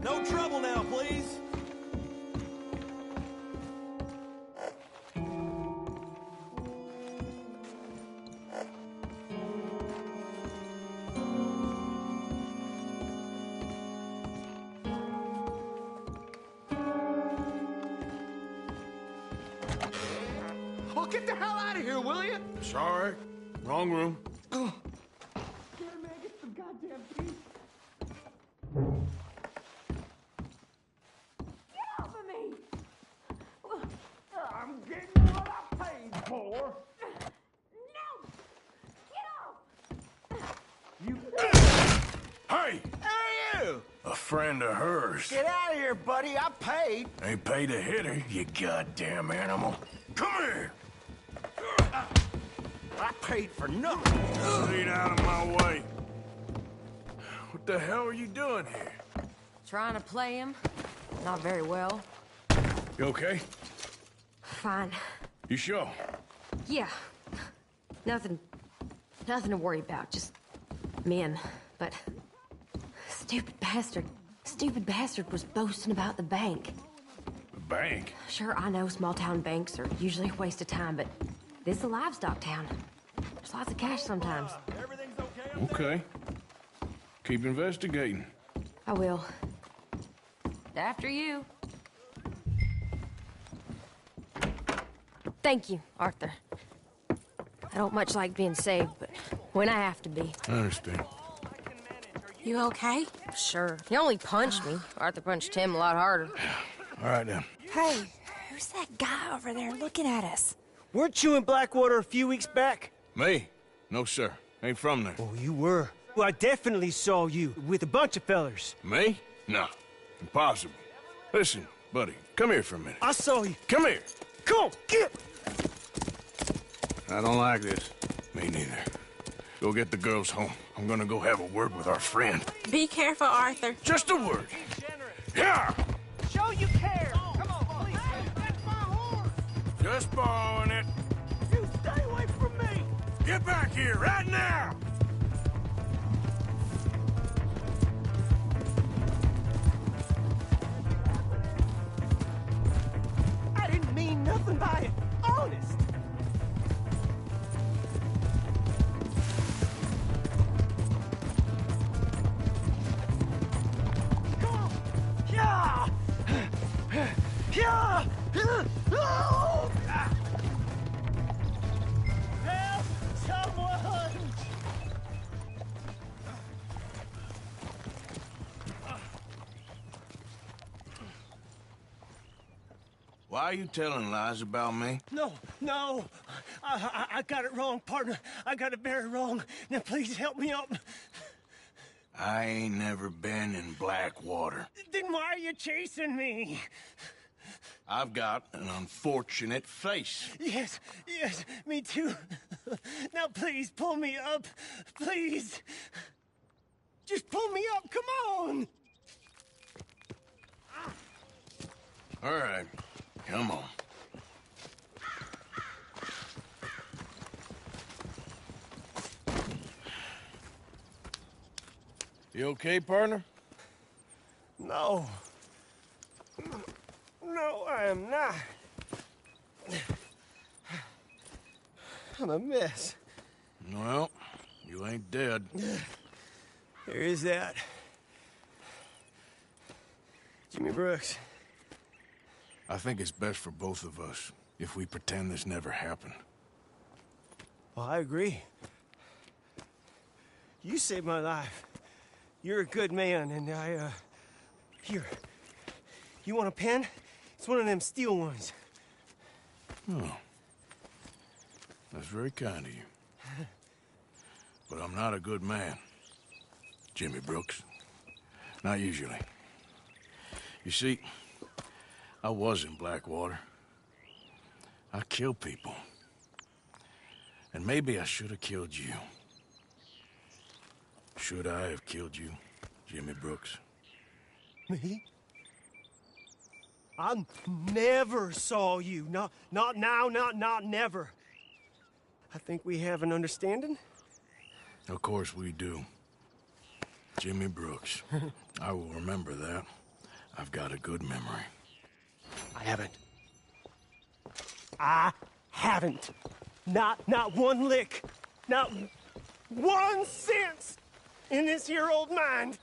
No trouble now, please. Oh, get the hell out of here, will you? Sorry. Wrong room. Here, man, get some goddamn peace. Get off of me! I'm getting what I paid for. No! Get off! You... Hey! Hey, you! A friend of hers. Get out of here, buddy. I paid. Ain't paid to hit her, you goddamn animal. Come here! I paid for nothing. Get out of my way. What the hell are you doing here? Trying to play him. Not very well. You okay? Fine. You sure? Yeah. Nothing to worry about. Just men. But stupid bastard was boasting about the bank. The bank? Sure, I know small town banks are usually a waste of time, but this is a livestock town. There's lots of cash sometimes. Okay. Keep investigating. I will. After you. Thank you, Arthur. I don't much like being saved, but when I have to be. I understand. You okay? Sure. He only punched me. Arthur punched him a lot harder. All right, then. Hey, who's that guy over there looking at us? Weren't you in Blackwater a few weeks back? Me? No, sir. Ain't from there. Oh, you were. Well, I definitely saw you with a bunch of fellers. Me? No. Impossible. Listen, buddy, come here for a minute. I saw you. Come here. Come on, get! I don't like this. Me neither. Go get the girls home. I'm gonna go have a word with our friend. Be careful, Arthur. Just a word. Yeah! Show you care. Come on, please. Hey, that's my horse. Just borrowing it. You stay away from me. Get back here right now! I didn't mean nothing by it. Honest. Come on. Yeah. Yeah. Oh! Help someone. Why are you telling lies about me? No, no. I got it wrong, partner. I got it very wrong. Now please help me up. I ain't never been in Blackwater. Then why are you chasing me? I've got an unfortunate face. Yes, yes, me too. Now please pull me up. Please. Just pull me up. Come on. All right, come on. You okay, partner? No. No, I am not. I'm a mess. Well, you ain't dead. There is that. Jimmy Brooks. I think it's best for both of us if we pretend this never happened. Well, I agree. You saved my life. You're a good man, and here. You want a pen? It's one of them steel ones. Oh. That's very kind of you. But I'm not a good man, Jimmy Brooks. Not usually. You see, I was in Blackwater. I killed people. And maybe I should have killed you. Should I have killed you, Jimmy Brooks? Me? I never saw you. Not now, not never. I think we have an understanding. Of course we do. Jimmy Brooks. I will remember that. I've got a good memory. I haven't. I haven't. Not one lick. Not 1 cent in this here old mind.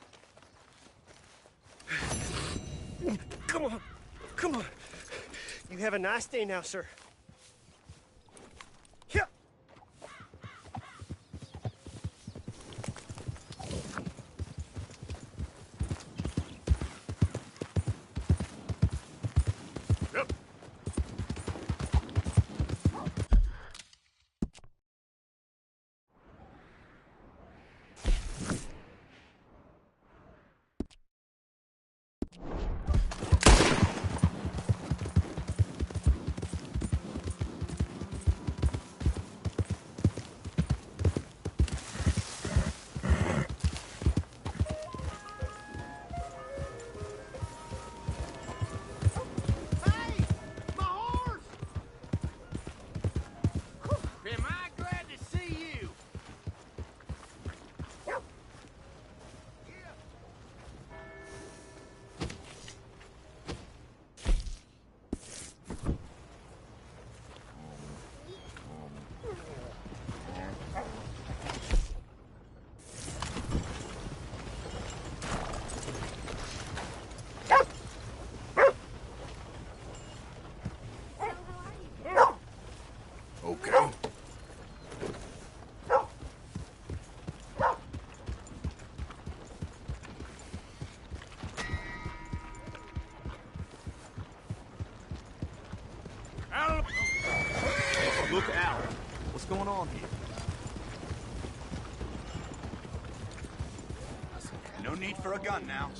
Come on. Come on. You have a nice day now, sir. Here. Yep. Am I glad to see you? Okay. Look out! What's going on here? No need for a gun now.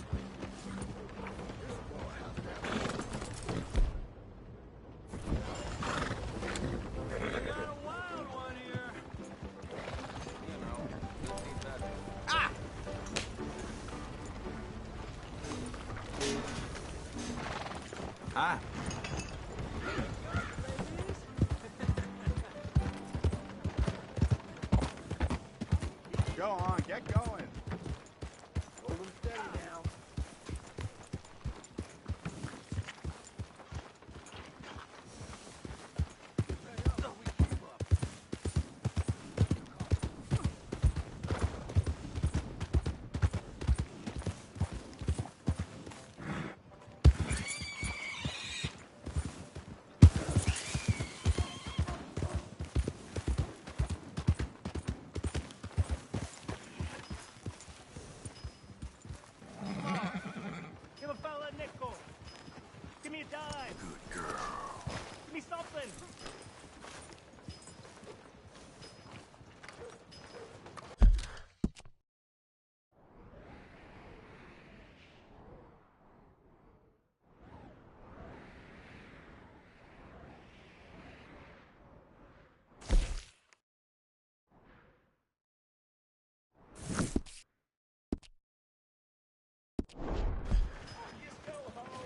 Hi. Go on, get going. Hold them steady now. Give a fella a nickel. Give me a dime. Good girl. Give me something.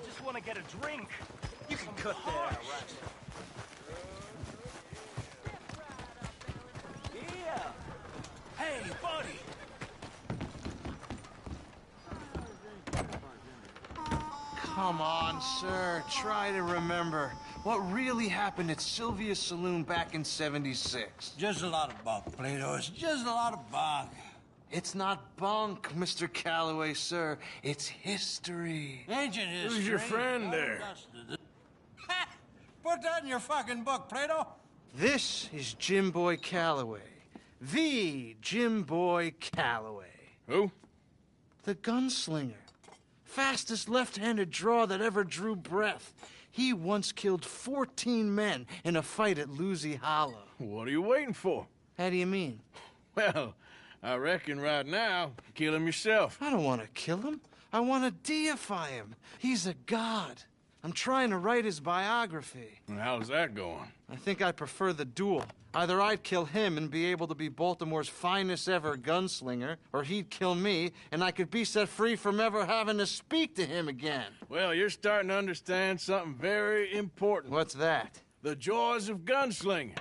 Just want to get a drink. You can cut that out, right? Yeah. Hey, buddy. Come on, sir. Try to remember. What really happened at Sylvia's Saloon back in '76? Just a lot of bunk, Plato. It's just a lot of bunk. It's not bunk, Mr. Calloway, sir. It's history. Ancient history. Who's your friend there? Ha! Put that in your fucking book, Plato. This is Jim Boy Calloway. The Jim Boy Calloway. Who? The gunslinger. Fastest left-handed draw that ever drew breath. He once killed 14 men in a fight at Lucy Hollow. What are you waiting for? How do you mean? Well, I reckon right now, kill him yourself. I don't want to kill him. I want to deify him. He's a god. I'm trying to write his biography. And how's that going? I think I prefer the duel. Either I'd kill him and be able to be Baltimore's finest ever gunslinger, or he'd kill me and I could be set free from ever having to speak to him again. Well, you're starting to understand something very important. What's that? The joys of gunslinging.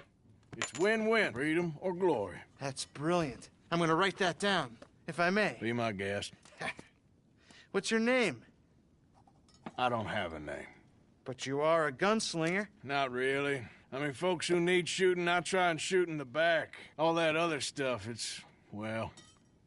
It's win-win, freedom or glory. That's brilliant. I'm going to write that down, if I may. Be my guest. What's your name? I don't have a name. But you are a gunslinger. Not really. I mean, folks who need shooting, I try and shoot in the back. All that other stuff, it's, well,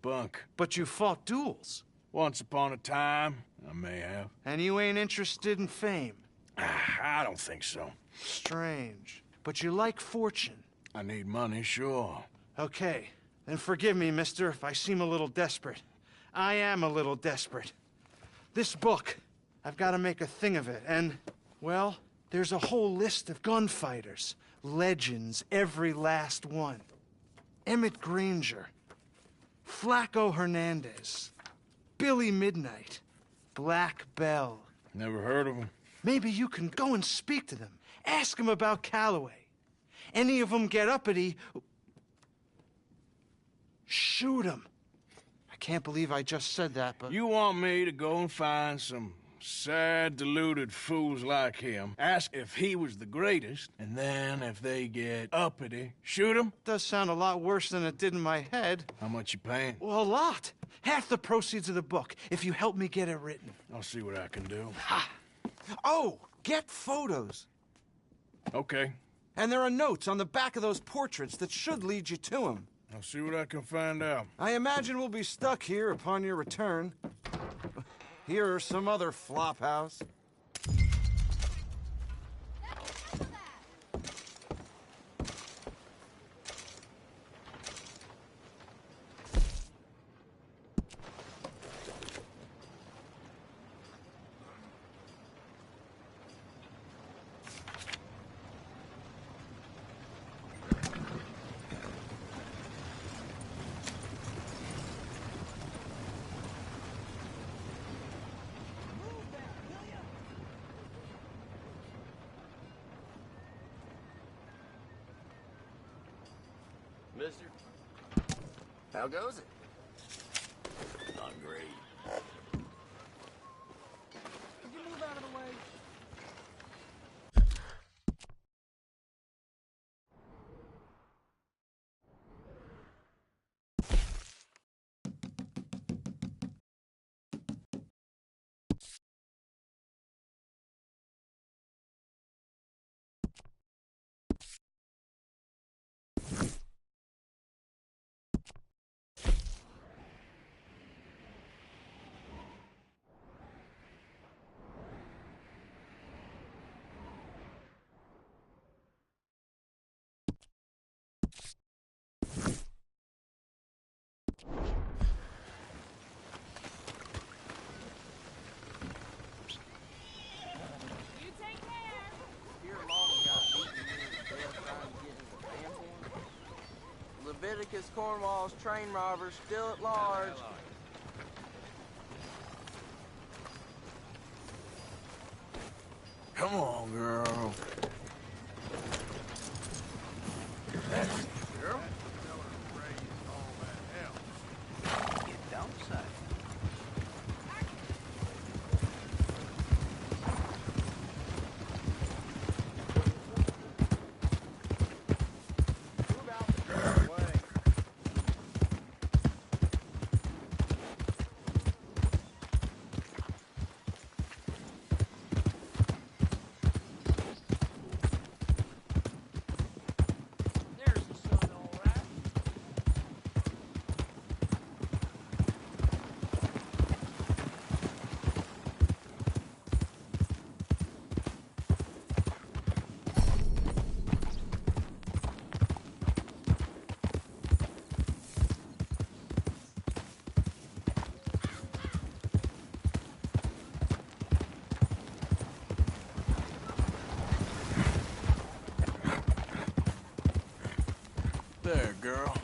bunk. But you fought duels. Once upon a time, I may have. And you ain't interested in fame. I don't think so. Strange. But you like fortune. I need money, sure. Okay. Then forgive me, mister, if I seem a little desperate. I am a little desperate. This book, I've got to make a thing of it, and, well, there's a whole list of gunfighters. Legends, every last one. Emmett Granger, Flaco Hernandez, Billy Midnight, Black Bell. Never heard of them. Maybe you can go and speak to them. Ask them about Calloway. Any of them get uppity, shoot them. I can't believe I just said that, but... You want me to go and find some sad, deluded fools like him, ask if he was the greatest, and then if they get uppity, shoot him? Does sound a lot worse than it did in my head. How much you paying? Well, a lot. Half the proceeds of the book, if you help me get it written. I'll see what I can do. Ha! Oh, get photos. Okay. And there are notes on the back of those portraits that should lead you to him. I'll see what I can find out. I imagine we'll be stuck here upon your return. Here or some other flophouse. Mister? How goes it? Not great. Could you move out of the way? Leviticus Cornwall's train robbers still at large. Come on, girl. That's it, girl. You don't say. There, girl.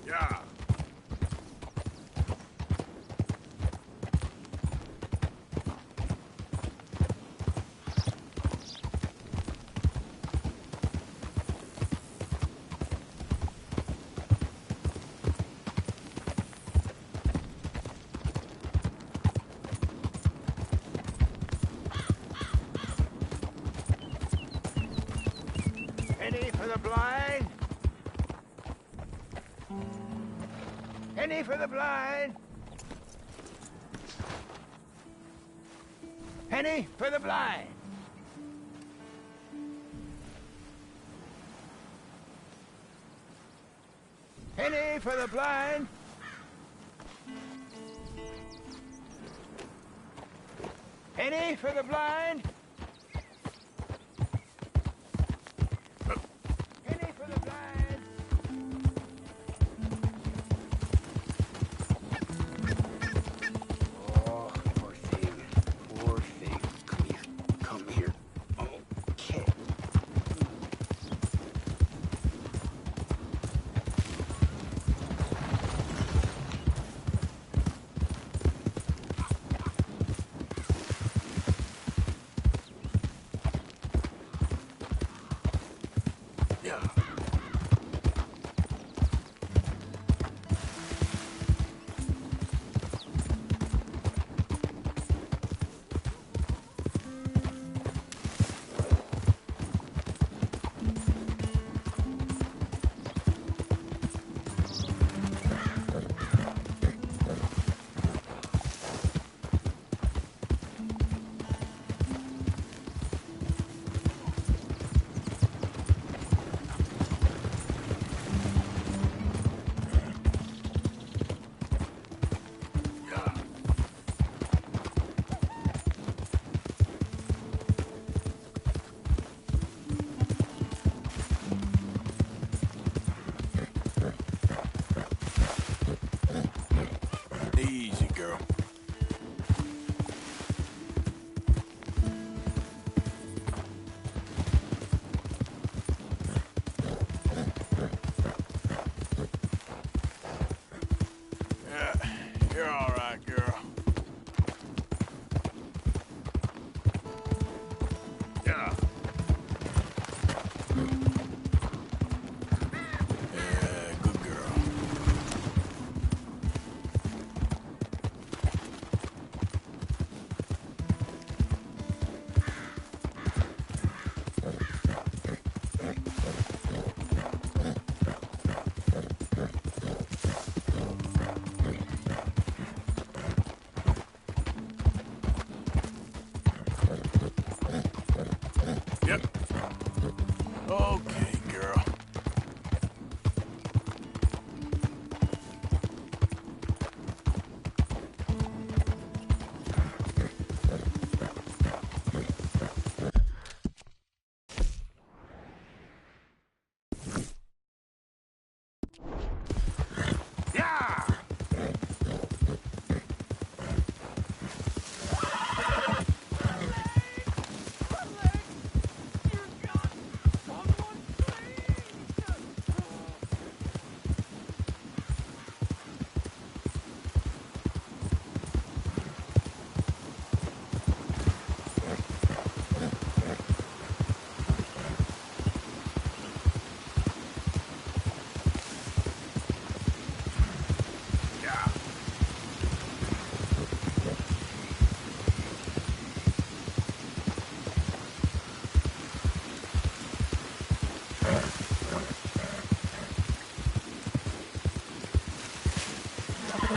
Yeah. Penny for the blind. Penny for the blind. Penny for the blind. Penny for the blind. Penny for the blind. Penny for the blind. Oh, poor thing. Poor thing. Come here. Come here. Okay.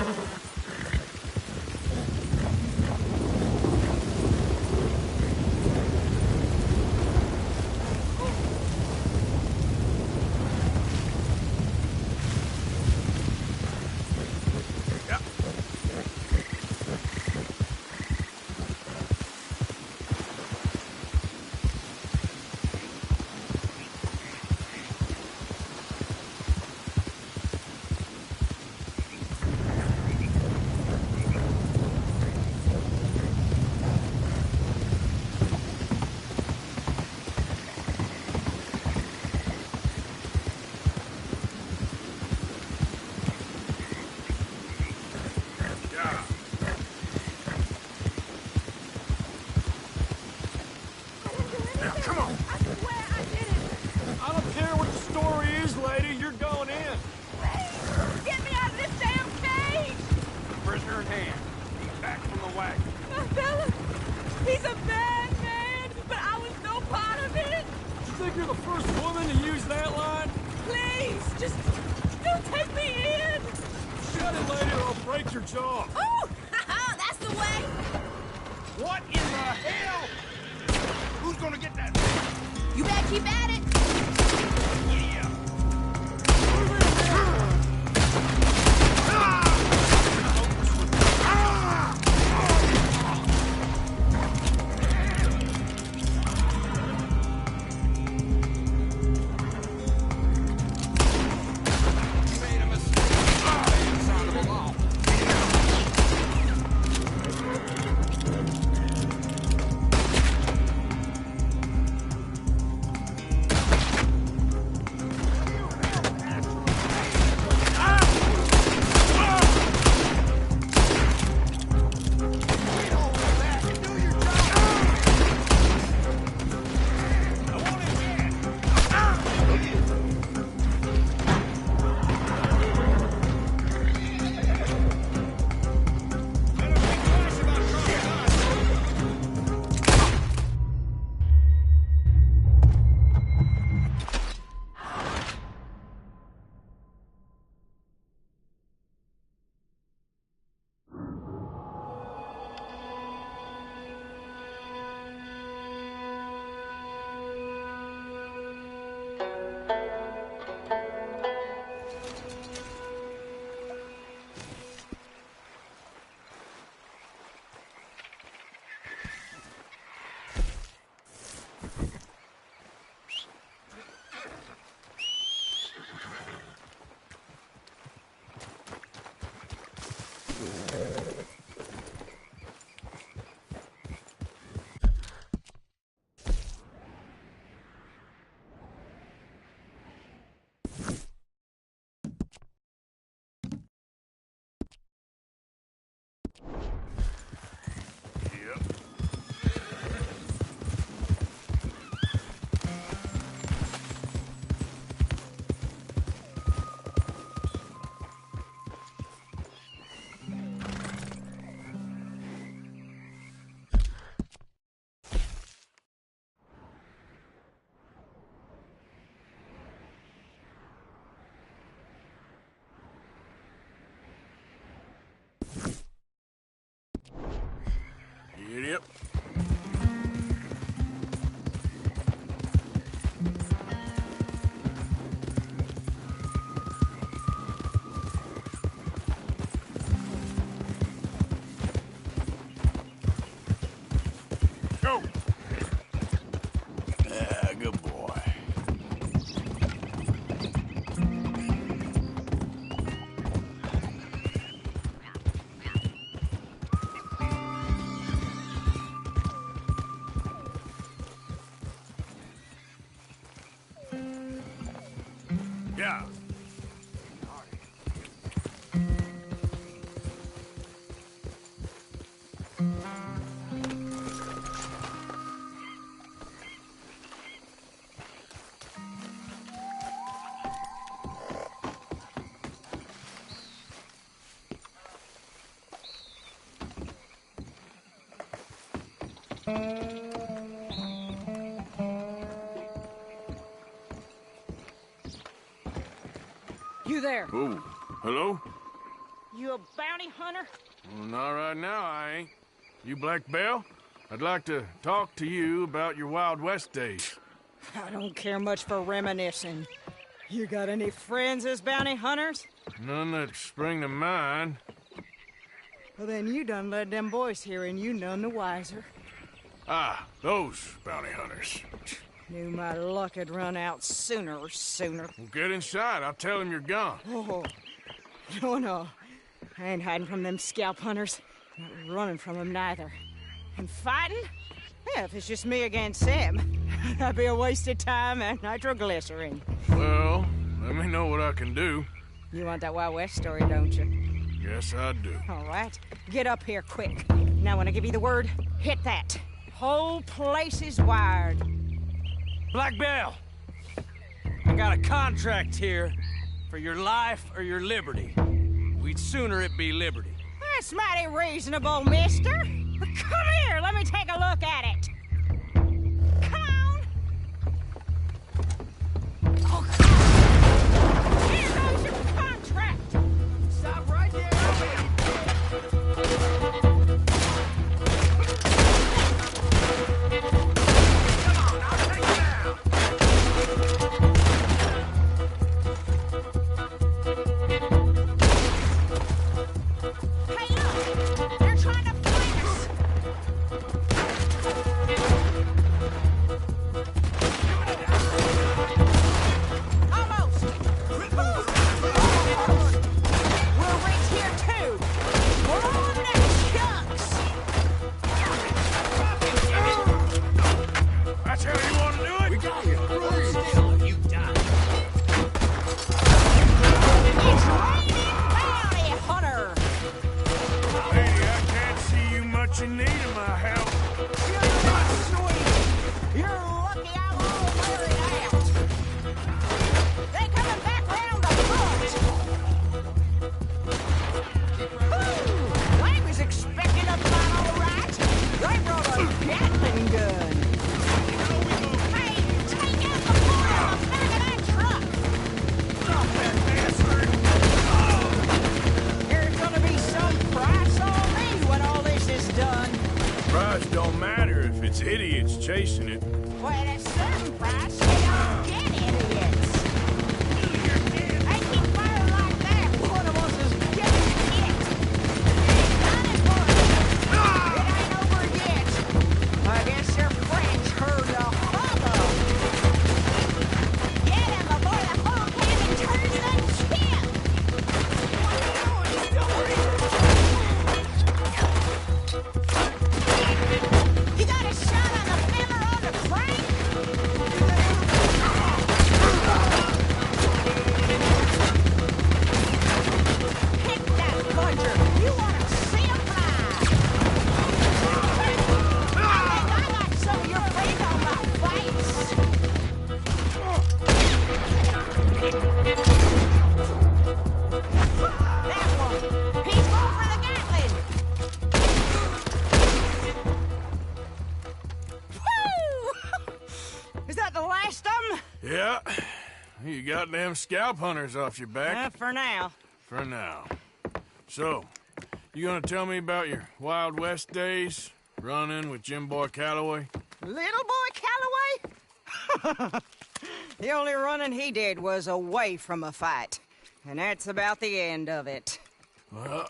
Yep. Go. Yeah, good boy. Yeah. You there? Oh, hello? You a bounty hunter? Well, not right now, I ain't. You Black Belle? I'd like to talk to you about your Wild West days. I don't care much for reminiscing. You got any friends as bounty hunters? None that spring to mind. Well, then you done led them boys here and you none the wiser. Ah, those bounty hunters. Knew my luck had run out sooner or sooner. Well, get inside. I'll tell them you're gone. Oh, no. I ain't hiding from them scalp hunters. Not running from them neither. And fighting? Yeah, if it's just me against them, that'd be a waste of time and nitroglycerin. Well, let me know what I can do. You want that Wild West story, don't you? Yes, I do. All right. Get up here quick. Now, when I give you the word, hit that. Whole place is wired. Black Belle, I got a contract here for your life or your liberty. We'd sooner it be liberty. That's mighty reasonable, mister. Come here, let me take a look at it. Come on. Oh, here goes your contract. Stop right there. Come on, I'll take you down. Hey, look! They're trying to find us! Almost! Almost! We'll reach here, too! We're on them chunks! That's how you want to do it? We got you. Hold still, you die. It's raining bounty hunter! Lady, I can't see you much in need of my help. You're not sweet! You're lucky I'm all wearing out! They coming back round the front! Whew! I was expecting a fight, all right! They brought a Gatling gun! Hey, take out the boy on the back of that truck! Drop that bastard! There's gonna be some price on me when all this is done. Price don't matter if it's idiots chasing it. Well, at a certain price, you don't get idiots. They keep firing like that, one of us is getting hit. Not important. It ain't over yet. I guess your friends heard the hubbub. Get him before the whole cabin turns to chip. You got a shot on the filler on the crank? Hit that plunger. You want to see him fly. I think I got some of your friends on my face. That one. He's going for the Gatling. Woo! Is that the last of them? Yeah. You got them scalp hunters off your back. For now. For now. So, you gonna tell me about your Wild West days? Running with Jim Boy Calloway? Little boy Calloway? The only running he did was away from a fight. And that's about the end of it. Well,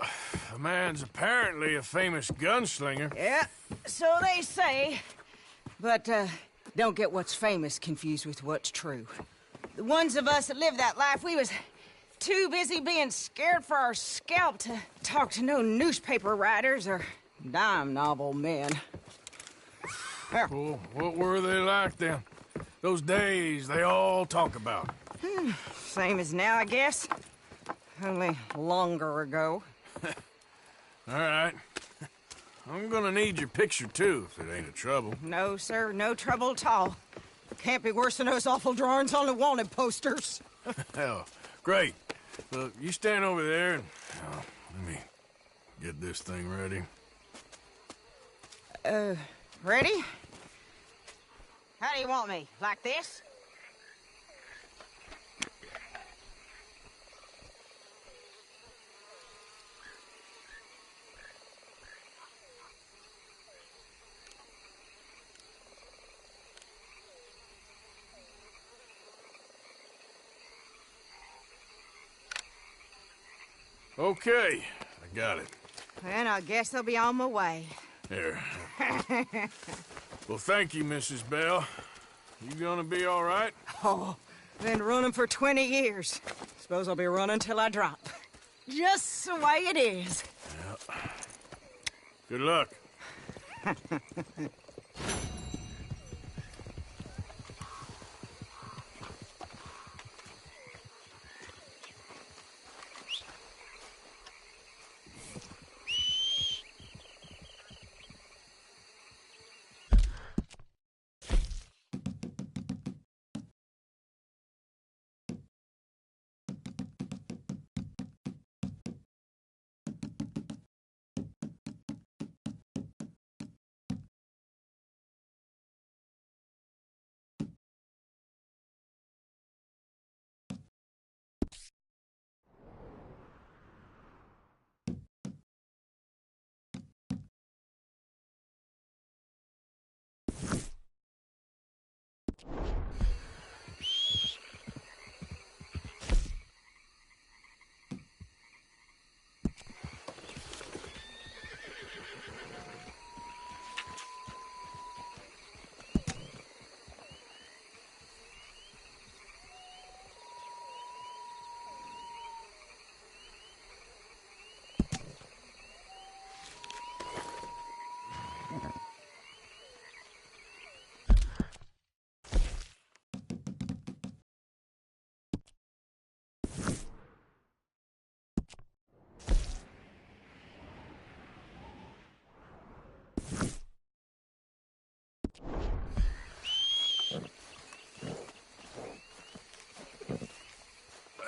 the man's apparently a famous gunslinger. Yeah, so they say. But, don't get what's famous confused with what's true. The ones of us that lived that life, we was too busy being scared for our scalp to talk to no newspaper writers or dime novel men. Well, what were they like then? Those days they all talk about. Same as now, I guess. Only longer ago. All right. I'm gonna need your picture, too, if it ain't a trouble. No, sir, no trouble at all. Can't be worse than those awful drawings on the wanted posters. Hell, great. Well, you stand over there and let me get this thing ready. Ready? How do you want me? Like this? Okay, I got it. And I guess I'll be on my way. Here. Well, thank you, Mrs. Bell. You gonna be all right? Oh, been running for 20 years. Suppose I'll be running till I drop. Just the way it is. Yeah. Good luck.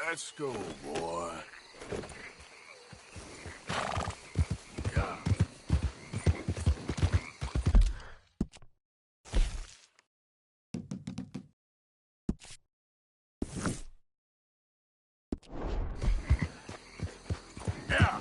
Let's go, boy. Yeah. Yeah.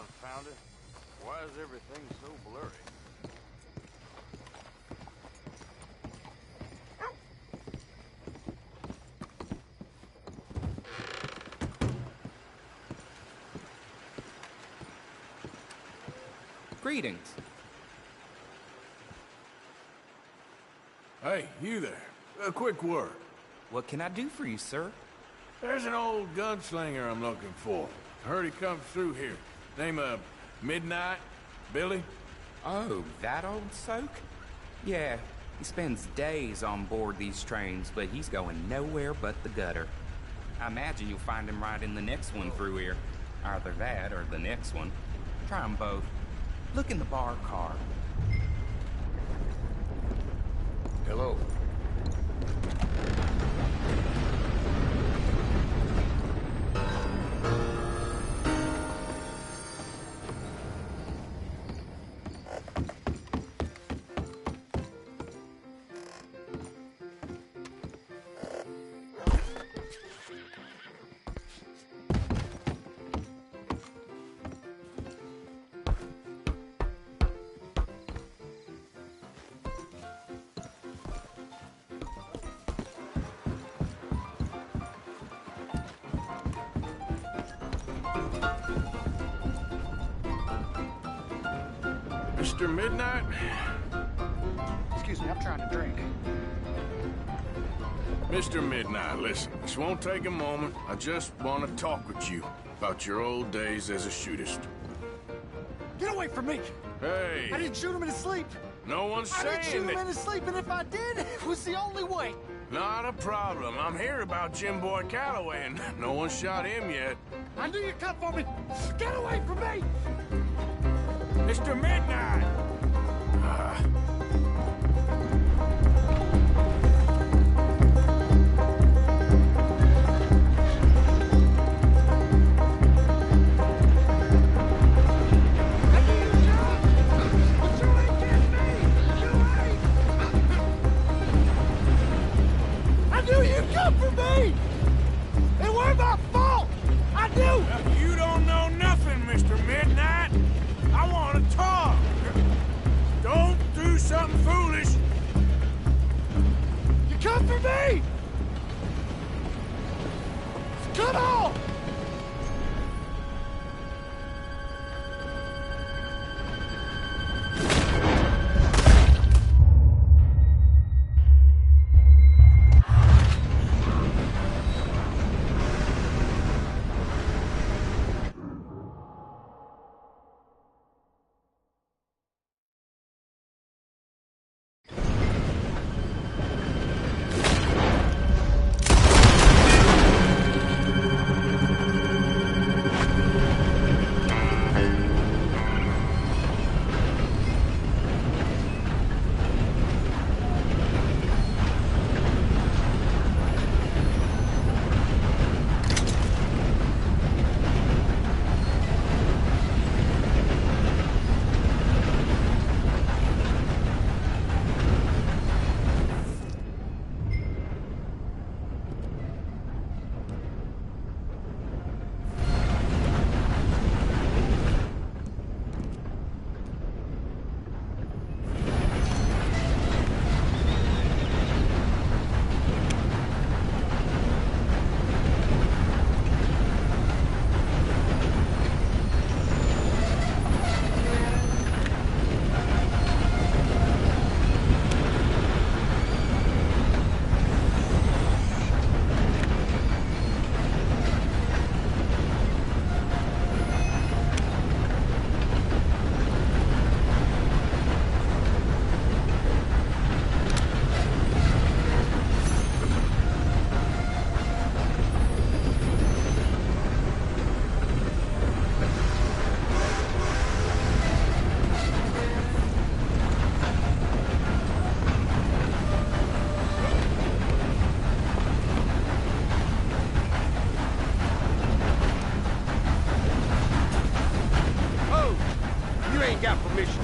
Confound it. Why is everything so blurry? Greetings. Hey, you there. A quick word. What can I do for you, sir? There's an old gunslinger I'm looking for. I heard he comes through here. Name of Midnight? Billy? Oh, that old soak? Yeah, he spends days on board these trains, but he's going nowhere but the gutter. I imagine you'll find him right in the next one through here. Either that or the next one. Try them both. Look in the bar car. Hello. Mr. Midnight? Excuse me, I'm trying to drink. Mr. Midnight, listen, this won't take a moment. I just want to talk with you about your old days as a shootist. Get away from me! Hey! I didn't shoot him in his sleep! No one's I didn't saying shoot that... him in his sleep, and if I did, it was the only way! Not a problem. I'm here about Jim Boy Calloway, and no one shot him yet. I knew you'd come for me! Get away from me! Mr. Midnight! I knew you'd come for me! It weren't my fault! I knew! You don't know nothing, Mr. Midnight. I want to talk. Don't do something foolish. You come for me! Come on! got permission.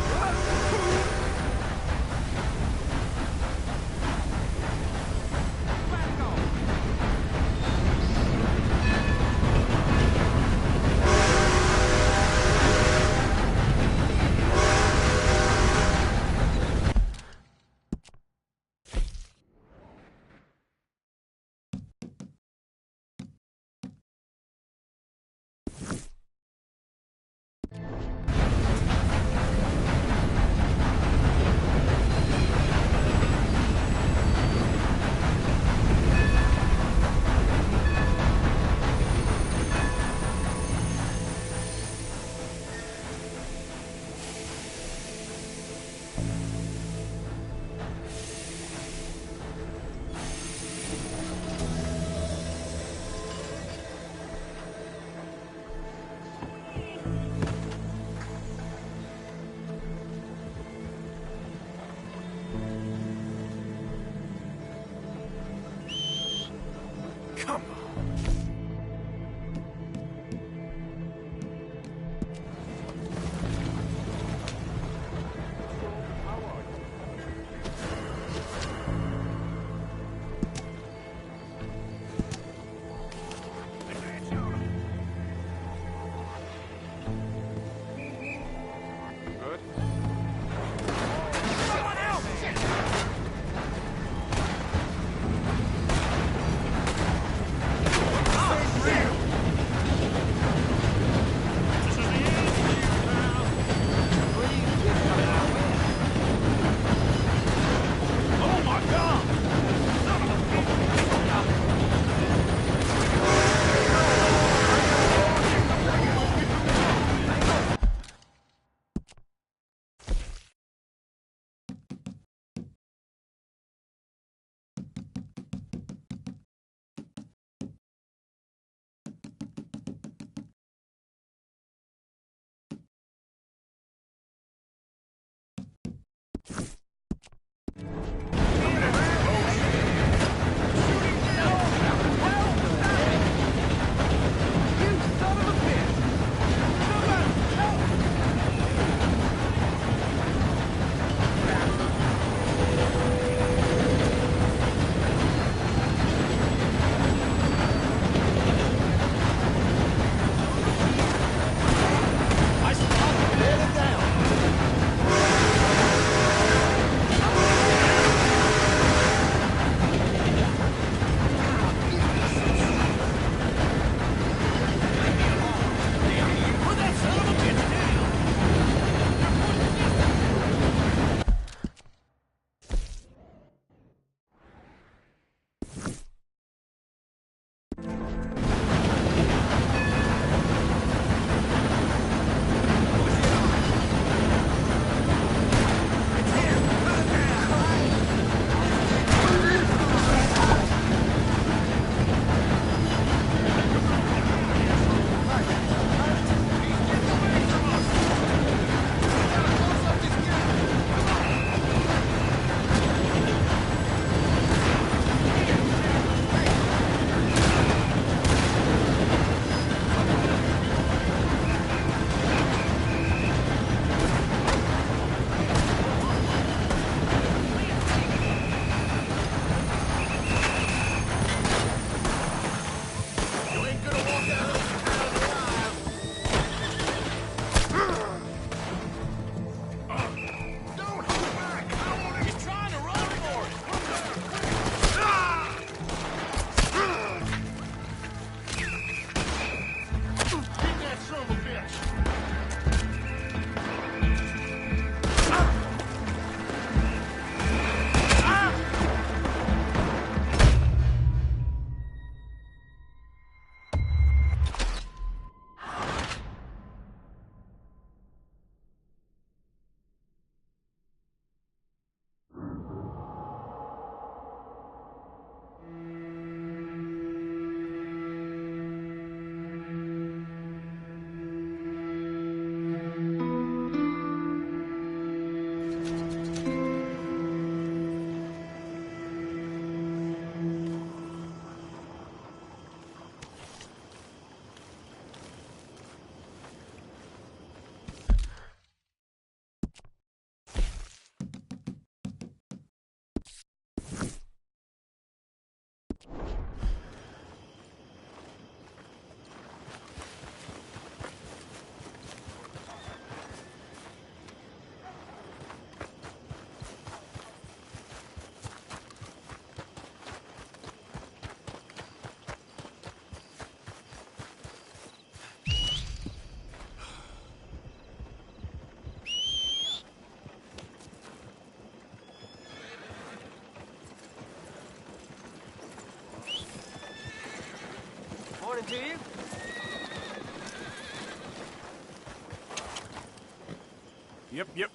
Yep. Yep.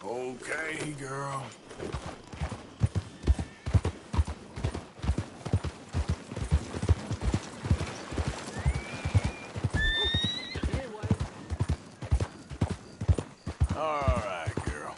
Okay, girl. All right, girl.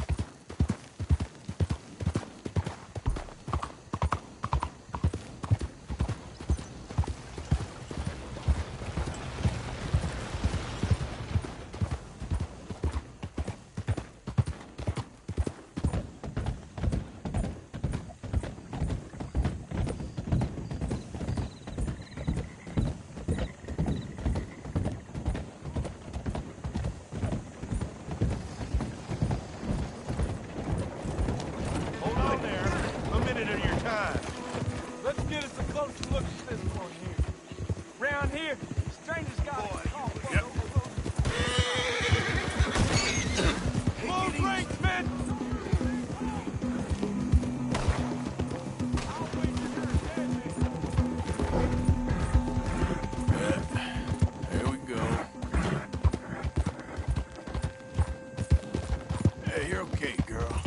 Hold on there. A minute of your time. Let's get us a closer look at this one here. Round here, strangers got Low brakes, man! There we go. Hey, you're okay, girl.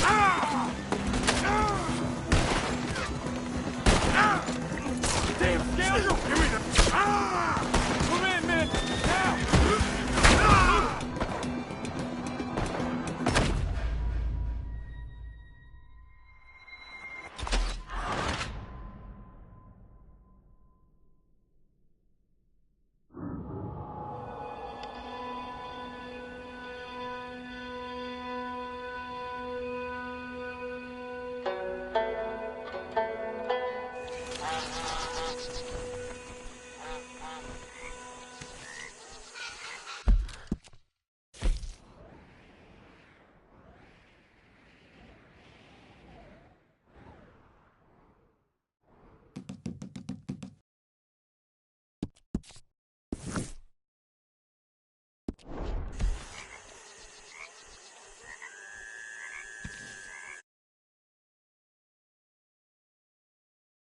Ah!